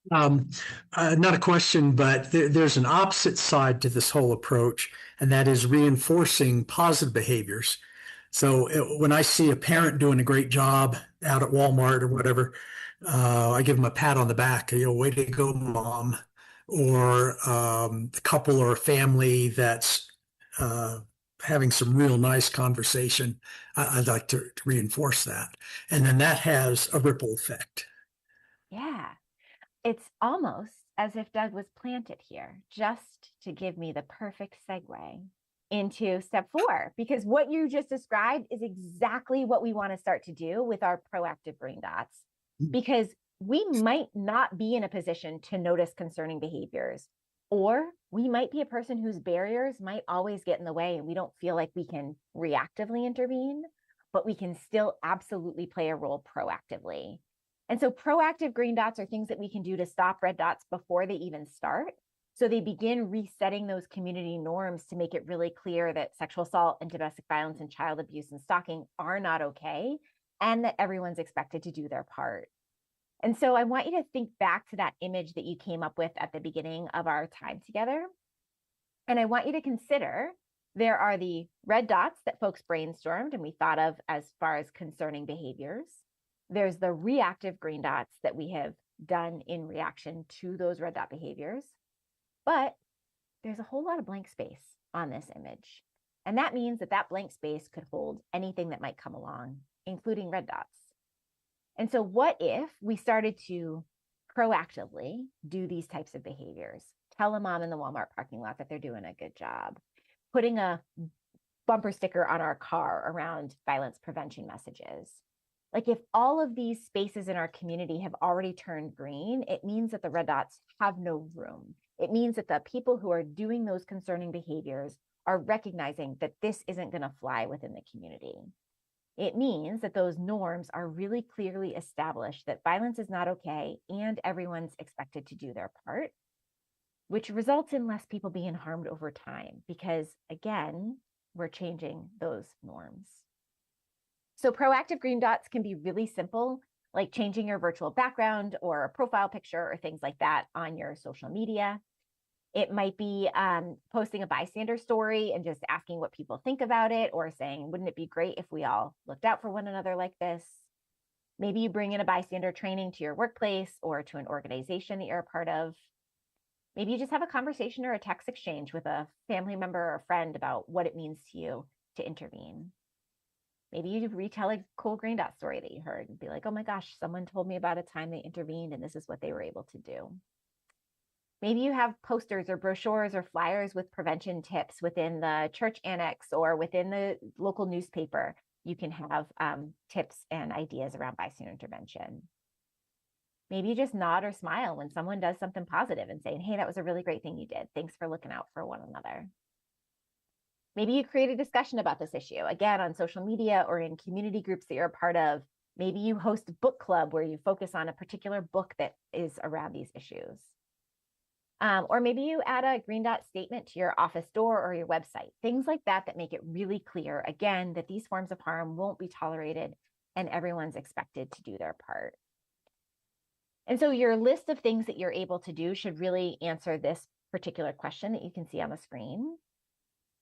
Not a question, but there's an opposite side to this whole approach, and that is reinforcing positive behaviors. So when I see a parent doing a great job out at Walmart or whatever, I give them a pat on the back, way to go, mom. Or a couple or a family that's having some real nice conversation. I'd like to reinforce that. And then that has a ripple effect. Yeah. It's almost as if Doug was planted here just to give me the perfect segue into step 4, because what you just described is exactly what we want to start to do with our proactive green dots, because we might not be in a position to notice concerning behaviors, or we might be a person whose barriers might always get in the way and we don't feel like we can reactively intervene, but we can still absolutely play a role proactively. And so proactive green dots are things that we can do to stop red dots before they even start. So they begin resetting those community norms to make it really clear that sexual assault and domestic violence and child abuse and stalking are not okay, and that everyone's expected to do their part. And so I want you to think back to that image that you came up with at the beginning of our time together. And I want you to consider there are the red dots that folks brainstormed and we thought of as far as concerning behaviors. There's the reactive green dots that we have done in reaction to those red dot behaviors. But there's a whole lot of blank space on this image. And that means that that blank space could hold anything that might come along, including red dots. And so what if we started to proactively do these types of behaviors? Tell a mom in the Walmart parking lot that they're doing a good job. Putting a bumper sticker on our car around violence prevention messages. Like if all of these spaces in our community have already turned green, it means that the red dots have no room. It means that the people who are doing those concerning behaviors are recognizing that this isn't going to fly within the community. It means that those norms are really clearly established, that violence is not okay and everyone's expected to do their part, which results in less people being harmed over time because, again, we're changing those norms. So proactive green dots can be really simple, like changing your virtual background or a profile picture or things like that on your social media. It might be posting a bystander story and just asking what people think about it, or saying, wouldn't it be great if we all looked out for one another like this? Maybe you bring in a bystander training to your workplace or to an organization that you're a part of. Maybe you just have a conversation or a text exchange with a family member or a friend about what it means to you to intervene. Maybe you retell a cool green dot story that you heard and be like, oh my gosh, someone told me about a time they intervened and this is what they were able to do. Maybe you have posters or brochures or flyers with prevention tips within the church annex or within the local newspaper. You can have tips and ideas around bystander intervention. Maybe you just nod or smile when someone does something positive and say, hey, that was a really great thing you did. Thanks for looking out for one another. Maybe you create a discussion about this issue, again, on social media or in community groups that you're a part of. Maybe you host a book club where you focus on a particular book that is around these issues. Or maybe you add a green dot statement to your office door or your website, things like that that make it really clear, again, that these forms of harm won't be tolerated and everyone's expected to do their part. And so your list of things that you're able to do should really answer this particular question that you can see on the screen.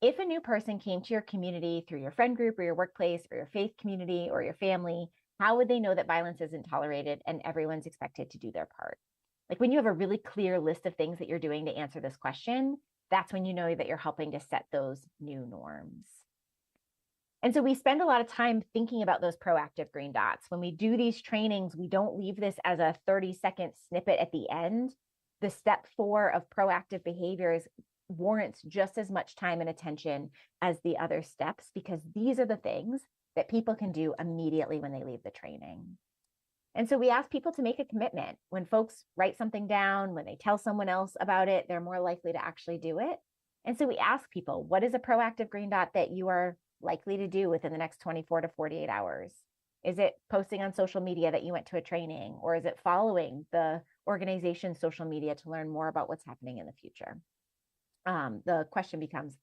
If a new person came to your community through your friend group or your workplace or your faith community or your family, how would they know that violence isn't tolerated and everyone's expected to do their part? Like when you have a really clear list of things that you're doing to answer this question, that's when you know that you're helping to set those new norms. And so we spend a lot of time thinking about those proactive green dots. When we do these trainings, we don't leave this as a 30-second snippet at the end. The step 4 of proactive behaviors warrants just as much time and attention as the other steps, because these are the things that people can do immediately when they leave the training. And so we ask people to make a commitment. When folks write something down, when they tell someone else about it, they're more likely to actually do it. And so we ask people, what is a proactive green dot that you are likely to do within the next 24 to 48 hours? Is it posting on social media that you went to a training, or is it following the organization's social media to learn more about what's happening in the future? The question becomes,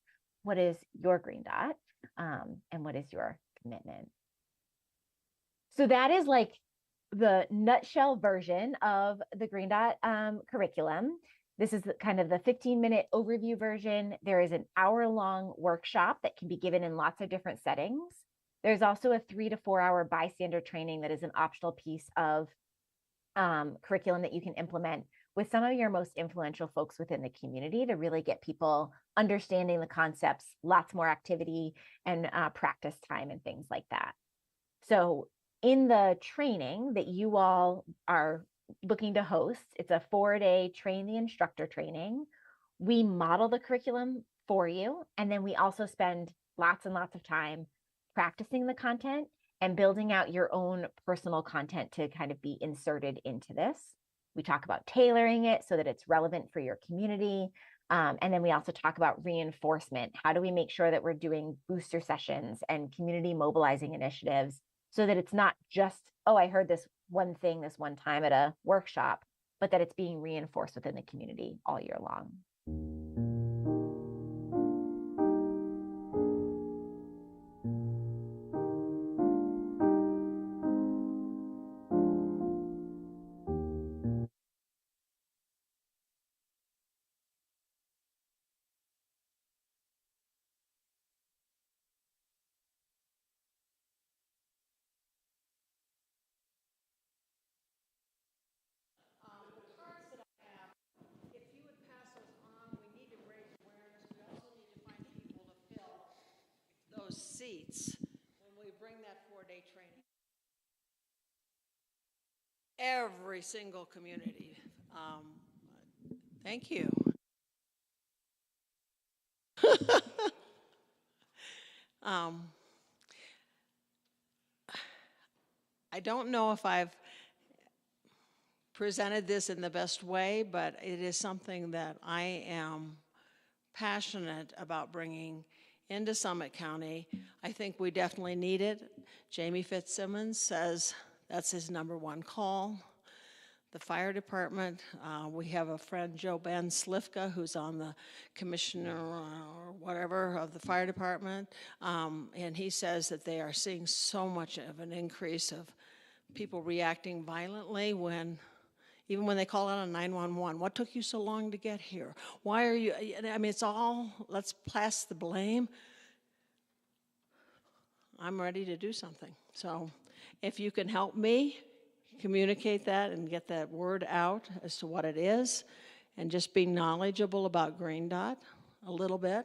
what is your green dot? And what is your commitment? So that is like the nutshell version of the Green Dot curriculum. This is kind of the 15-minute overview version. There is an hour-long workshop that can be given in lots of different settings. There's also a 3 to 4 hour bystander training that is an optional piece of curriculum that you can implement with some of your most influential folks within the community to really get people understanding the concepts, lots more activity and practice time and things like that. So in the training that you all are looking to host, it's a 4-day train the instructor training. We model the curriculum for you, and then we also spend lots and lots of time practicing the content and building out your own personal content to kind of be inserted into this. We talk about tailoring it so that it's relevant for your community. And then we also talk about reinforcement. How do we make sure that we're doing booster sessions and community mobilizing initiatives so that it's not just, oh, I heard this one thing this one time at a workshop, but that it's being reinforced within the community all year long. Those seats when we bring that 4-day training. Every single community. Thank you. I don't know if I've presented this in the best way, but it is something that I am passionate about bringing into Summit County. I think we definitely need it. Jamie Fitzsimmons says that's his #1 call. The fire department, we have a friend, Joe Ben Slifka, who's on the commissioner or whatever of the fire department, and he says that they are seeing so much of an increase of people reacting violently even when they call out on 911. What took you so long to get here? Why are you, I mean, it's all, let's pass the blame. I'm ready to do something. So if you can help me communicate that and get that word out as to what it is, and just be knowledgeable about Green Dot a little bit.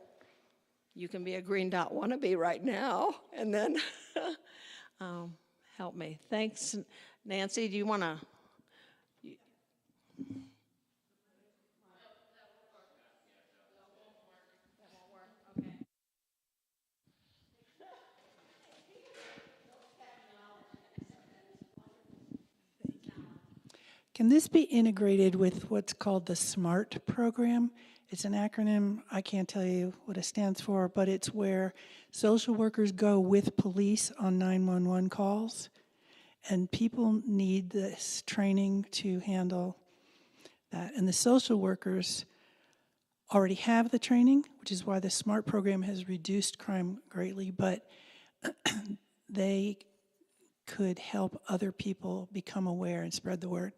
You can be a Green Dot wannabe right now, and then help me. Thanks. Nancy, do you want to? Can this be integrated with what's called the SMART program? It's an acronym, I can't tell you what it stands for, but it's where social workers go with police on 911 calls, and people need this training to handle that. And the social workers already have the training, which is why the SMART program has reduced crime greatly, but they could help other people become aware and spread the word.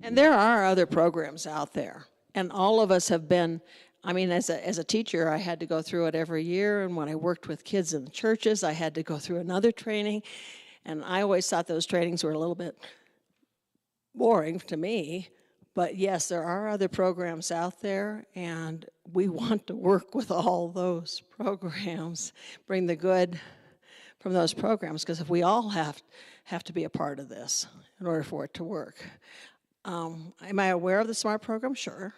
And there are other programs out there, and all of us have been, I mean, as a teacher, I had to go through it every year, and when I worked with kids in the churches, I had to go through another training, and I always thought those trainings were a little bit boring to me, but yes, there are other programs out there, and we want to work with all those programs, bring the good from those programs, because if we all have to be a part of this in order for it to work. Am I aware of the SMART program? Sure.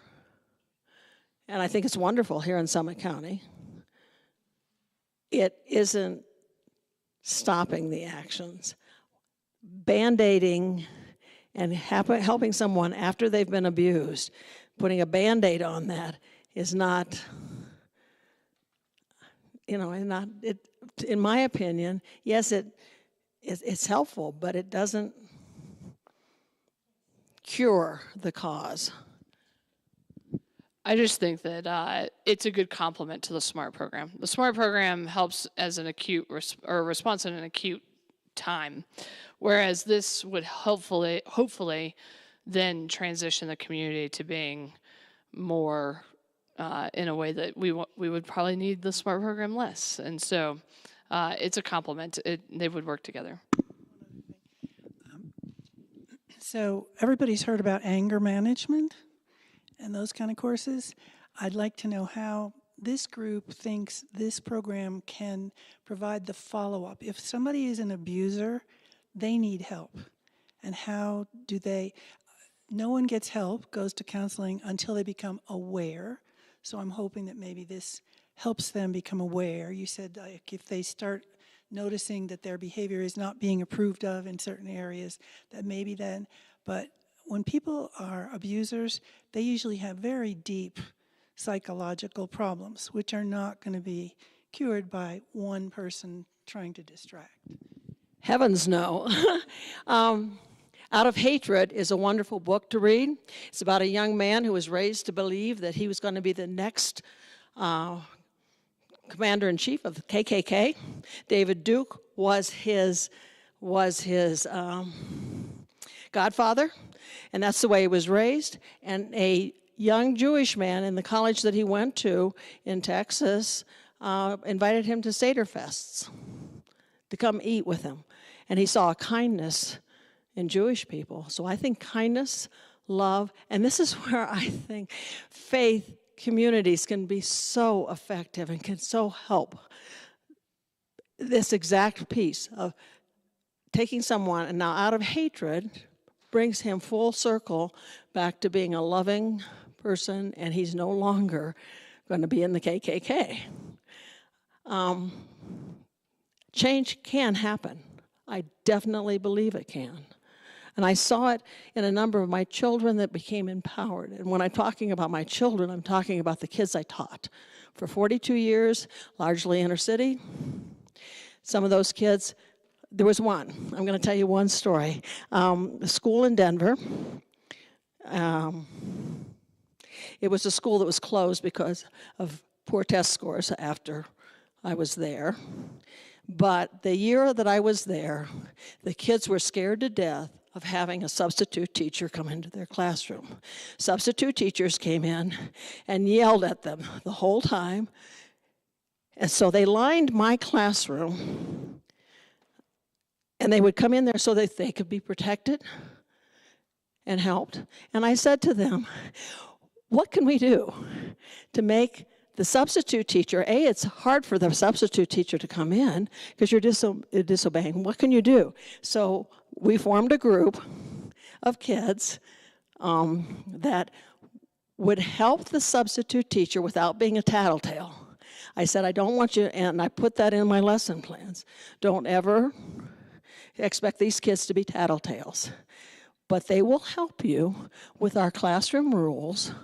And I think it's wonderful here in Summit County. It isn't stopping the actions. Band-aiding and helping someone after they've been abused, putting a Band-Aid on that is not, in my opinion, yes, it's helpful, but it doesn't cure the cause. I just think that it's a good complement to the SMART program. The SMART program helps as an acute response in an acute time, whereas this would hopefully then transition the community to being more in a way that we would probably need the SMART program less. And so it's a complement. They would work together. So everybody's heard about anger management and those kind of courses. I'd like to know how this group thinks this program can provide the follow-up. If somebody is an abuser, they need help. And how do they, no one gets help, goes to counseling until they become aware. So I'm hoping that maybe this helps them become aware. You said like if they start noticing that their behavior is not being approved of in certain areas, that maybe then, but when people are abusers, they usually have very deep psychological problems, which are not going to be cured by one person trying to distract. Heavens no. Out of Hatred is a wonderful book to read. It's about a young man who was raised to believe that he was going to be the next commander-in-chief of the KKK. David Duke was his godfather, and that's the way he was raised. And a young Jewish man in the college that he went to in Texas invited him to Seder fests to come eat with him. And he saw a kindness in Jewish people. So I think kindness, love, and this is where I think faith communities can be so effective and can so help. This exact piece of taking someone, and now out of hatred, brings him full circle back to being a loving person, and he's no longer going to be in the KKK. Change can happen. I definitely believe it can. And I saw it in a number of my children that became empowered. And when I'm talking about my children, I'm talking about the kids I taught. For 42 years, largely inner city. Some of those kids, there was one. I'm going to tell you one story. A school in Denver. It was a school that was closed because of poor test scores after I was there. But the year that I was there, the kids were scared to death of having a substitute teacher come into their classroom. Substitute teachers came in and yelled at them the whole time. And so they lined my classroom, and they would come in there so that they could be protected and helped. And I said to them, what can we do to make the substitute teacher, it's hard for the substitute teacher to come in because you're disobeying. What can you do? So we formed a group of kids that would help the substitute teacher without being a tattletale. I said, I don't want you, and I put that in my lesson plans. Don't ever expect these kids to be tattletales. But they will help you with our classroom rules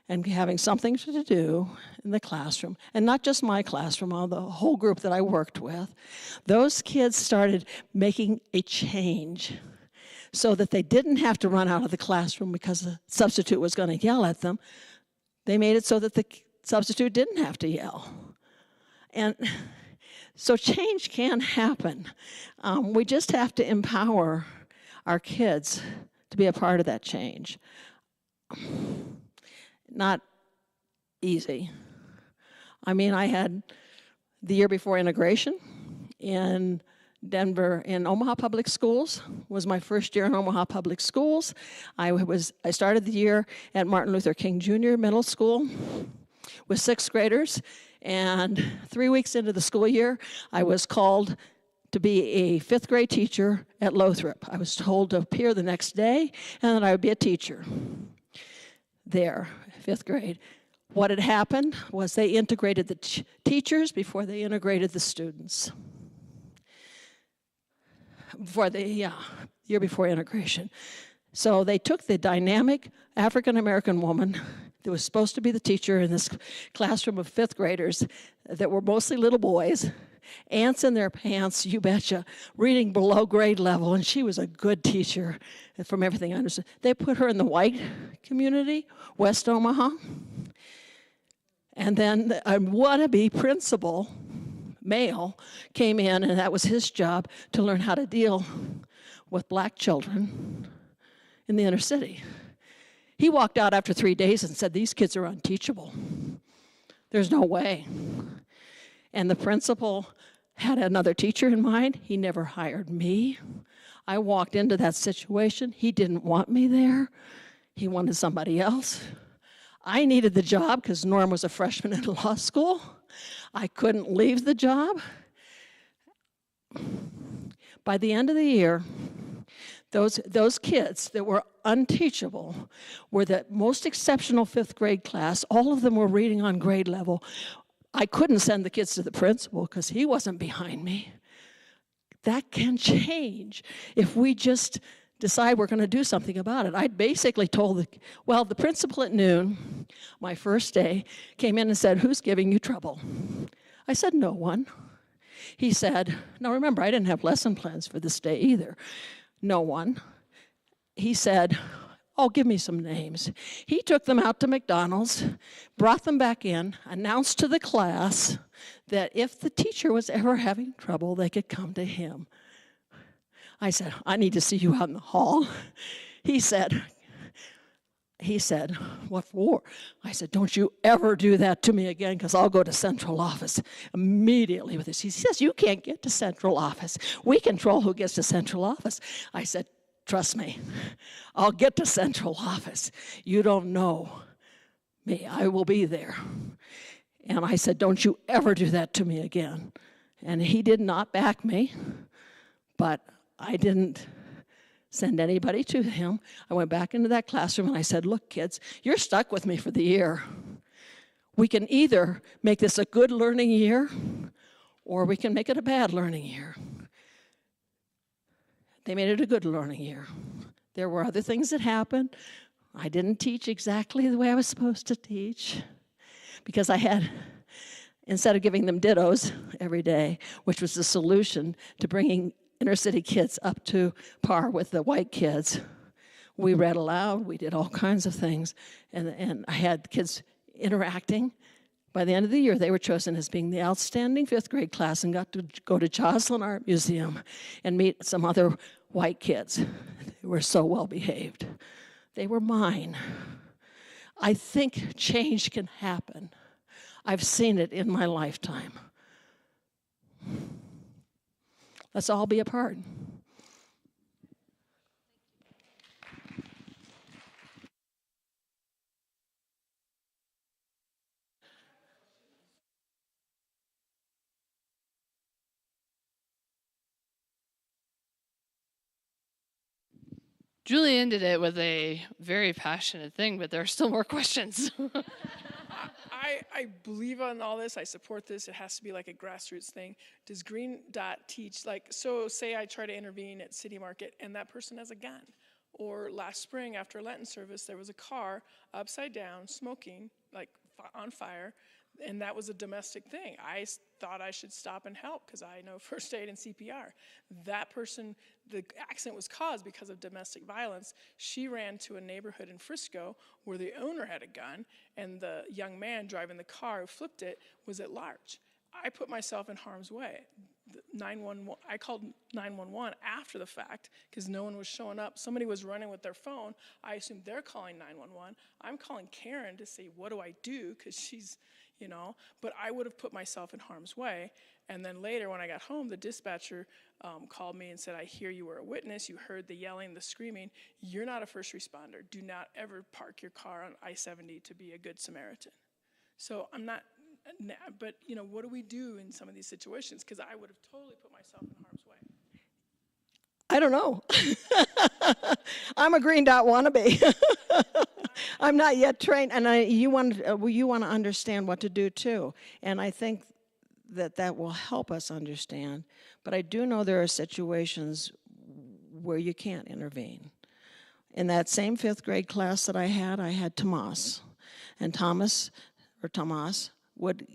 and having something to do in the classroom, and not just my classroom, the whole group that I worked with. Those kids started making a change so that they didn't have to run out of the classroom because the substitute was going to yell at them. They made it so that the substitute didn't have to yell. And so change can happen. We just have to empower our kids to be a part of that change. Not easy. I mean, I had the year before integration in Denver, in Omaha Public Schools, was my first year in Omaha Public Schools. I started the year at Martin Luther King Jr. Middle School with 6th graders, and 3 weeks into the school year, I was called to be a 5th grade teacher at Lothrop. I was told to appear the next day and that I would be a teacher there, 5th grade. What had happened was they integrated the teachers before they integrated the students. Before the year before integration. So they took the dynamic African-American woman that was supposed to be the teacher in this classroom of 5th graders that were mostly little boys, ants in their pants, you betcha, reading below grade level, and she was a good teacher from everything I understood. They put her in the white community, West Omaha, and then a wannabe principal, male, came in, and that was his job to learn how to deal with black children in the inner city. He walked out after 3 days and said, these kids are unteachable. There's no way. And the principal had another teacher in mind. He never hired me. I walked into that situation. He didn't want me there. He wanted somebody else. I needed the job because Norm was a freshman in law school. I couldn't leave the job. By the end of the year, those kids that were unteachable were the most exceptional 5th grade class. All of them were reading on grade level. I couldn't send the kids to the principal because he wasn't behind me. That can change if we just decide we're going to do something about it. I basically told the principal at noon, my first day, came in and said, who's giving you trouble? I said, no one. He said, now remember, I didn't have lesson plans for this day either. No one. He said, oh, give me some names. He took them out to McDonald's, brought them back in, announced to the class that if the teacher was ever having trouble, they could come to him. I said, I need to see you out in the hall. He said, what for? I said, don't you ever do that to me again, because I'll go to central office immediately with this. He says, you can't get to central office. We control who gets to central office. I said, trust me, I'll get to central office. You don't know me. I will be there. And I said, don't you ever do that to me again. And he did not back me, but I didn't send anybody to him. I went back into that classroom and I said, look, kids, you're stuck with me for the year. We can either make this a good learning year or we can make it a bad learning year. They made it a good learning year. There were other things that happened. I didn't teach exactly the way I was supposed to teach because I had, instead of giving them dittos every day, which was the solution to bringing inner city kids up to par with the white kids, we read aloud, we did all kinds of things, and I had kids interacting. By the end of the year, they were chosen as being the outstanding 5th grade class and got to go to Joslin Art Museum and meet some other white kids who were so well behaved. They were mine. I think change can happen. I've seen it in my lifetime. Let's all be a part. Julie ended it with a very passionate thing, but there are still more questions. I believe on all this. I support this. It has to be like a grassroots thing. Does Green Dot teach, like, so say I try to intervene at City Market and that person has a gun. Or last spring after Lenten service, there was a car upside down, smoking, like on fire. And that was a domestic thing. I thought I should stop and help because I know first aid and CPR. That person, the accident was caused because of domestic violence. She ran to a neighborhood in Frisco where the owner had a gun, and the young man driving the car who flipped it was at large. I put myself in harm's way. I called 911 after the fact because no one was showing up. Somebody was running with their phone. I assumed they're calling 911. I'm calling Karen to say, what do I do? Because she's, but I would have put myself in harm's way. And then later when I got home, the dispatcher called me and said, I hear you were a witness. You heard the yelling, the screaming. You're not a first responder. Do not ever park your car on I-70 to be a good Samaritan. So I'm not, but what do we do in some of these situations? Because I would have totally put myself in harm's way. I don't know. I'm a green dot wannabe. I'm not yet trained, and you want to understand what to do too. And I think that will help us understand. But I do know there are situations where you can't intervene. In that same 5th grade class that I had Tomas. And Tomas would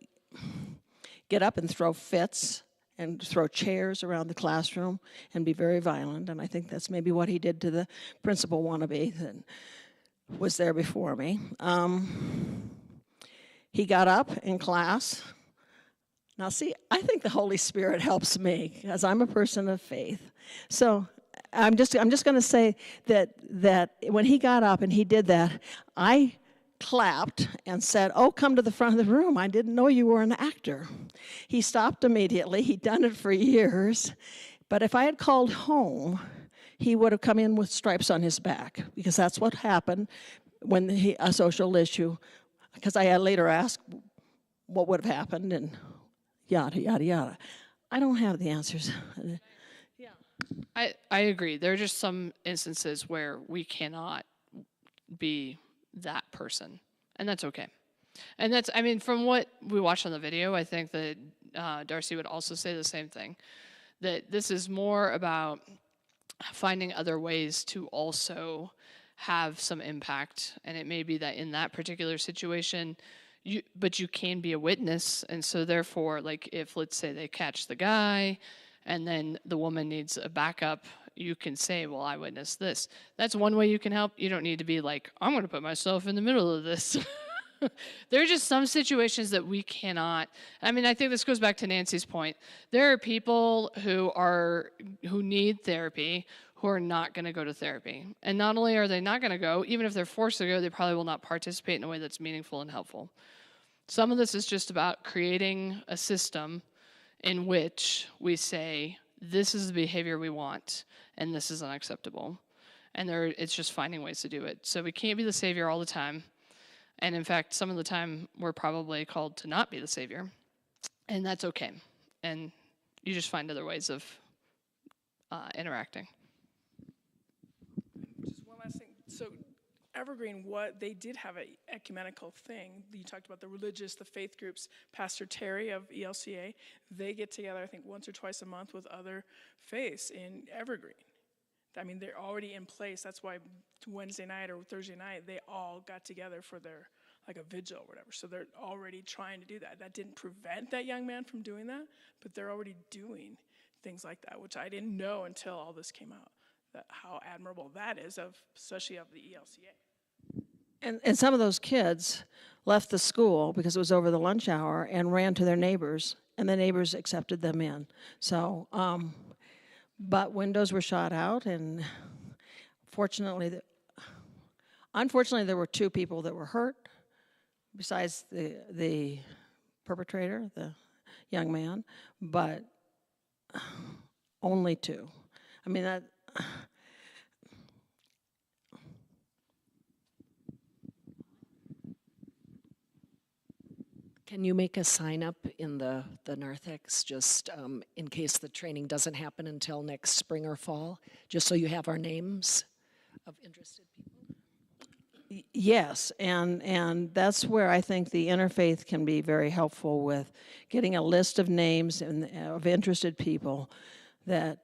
get up and throw fits and throw chairs around the classroom and be very violent. And I think that's maybe what he did to the principal wannabe that was there before me. He got up in class. Now see, I think the Holy Spirit helps me because I'm a person of faith. So I'm just going to say that when he got up and he did that, I clapped and said, oh, come to the front of the room. I didn't know you were an actor. He stopped immediately. He'd done it for years. But if I had called home, he would have come in with stripes on his back because that's what happened when a social issue, because I had later asked what would have happened and yada, yada, yada. I don't have the answers. I agree. There are just some instances where we cannot be that person, and that's okay. And that's, from what we watched on the video, I think that Darcy would also say the same thing, that this is more about finding other ways to also have some impact. And it may be that in that particular situation, but you can be a witness. And so therefore, like if, let's say they catch the guy and then the woman needs a backup, you can say, well, I witnessed this. That's one way you can help. You don't need to be like, I'm going to put myself in the middle of this. There are just some situations that we cannot. I think this goes back to Nancy's point. There are people who need therapy who are not going to go to therapy. And not only are they not going to go, even if they're forced to go, they probably will not participate in a way that's meaningful and helpful. Some of this is just about creating a system in which we say, this is the behavior we want, and this is unacceptable. And it's just finding ways to do it. So we can't be the savior all the time. And in fact, some of the time, we're probably called to not be the savior. And that's okay. And you just find other ways of interacting. Just one last thing. So Evergreen, they did have an ecumenical thing. You talked about the religious, the faith groups. Pastor Terry of ELCA, they get together, I think, once or twice a month with other faiths in Evergreen. They're already in place. That's why Wednesday night or Thursday night, they all got together for their, a vigil or whatever. So they're already trying to do that. That didn't prevent that young man from doing that, but they're already doing things like that, which I didn't know until all this came out, how admirable that is, especially of the ELCA. And some of those kids left the school because it was over the lunch hour and ran to their neighbors, and the neighbors accepted them in. So, but windows were shot out, and unfortunately, there were 2 people that were hurt, besides the perpetrator, the young man, but only 2. That. Can you make a sign up in the narthex just in case the training doesn't happen until next spring or fall, just so you have our names of interested people? Yes, and that's where I think the interfaith can be very helpful with getting a list of names of interested people that,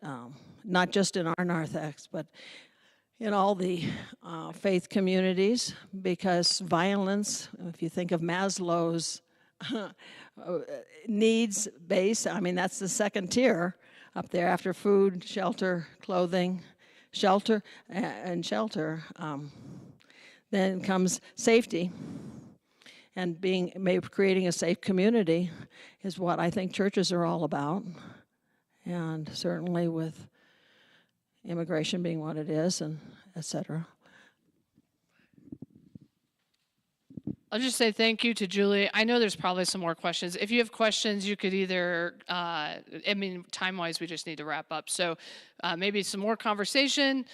not just in our narthex, but in all the faith communities, because violence, if you think of Maslow's needs base. I mean, that's the second tier up there after food, shelter, clothing, shelter, and shelter. Then comes safety. And maybe creating a safe community is what I think churches are all about. And certainly with immigration being what it is, and et cetera. I'll just say thank you to Julie. I know there's probably some more questions. If you have questions, you could either, time-wise, we just need to wrap up. So maybe some more conversation.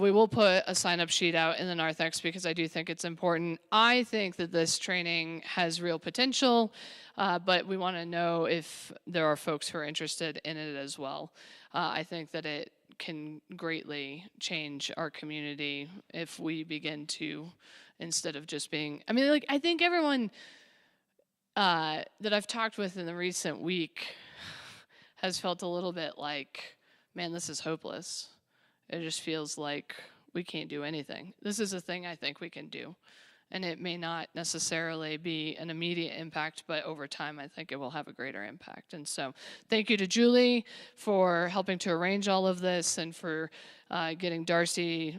We will put a sign-up sheet out in the Narthex because I do think it's important. I think that this training has real potential, but we want to know if there are folks who are interested in it as well. I think that it can greatly change our community if we begin to, instead of just being, I think everyone that I've talked with in the recent week has felt a little bit like, man, this is hopeless. It just feels like we can't do anything. This is a thing I think we can do. And it may not necessarily be an immediate impact, but over time, I think it will have a greater impact. And so thank you to Julie for helping to arrange all of this and for getting Darcy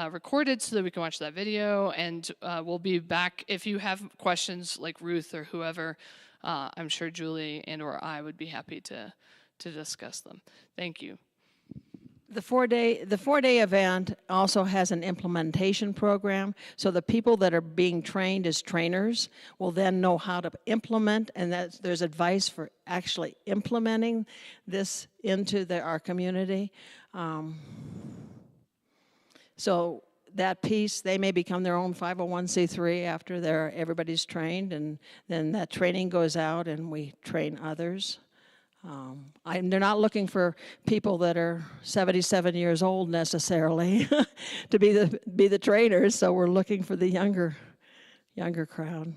recorded so that we can watch that video. And we'll be back. If you have questions like Ruth or whoever, I'm sure Julie and or I would be happy to discuss them. Thank you. The four-day event also has an implementation program, so the people that are being trained as trainers will then know how to implement, and there's advice for actually implementing this into our community. So that piece, they may become their own 501c3 after everybody's trained, and then that training goes out and we train others. They're not looking for people that are 77 years old necessarily to be the trainers, so we're looking for the younger crowd.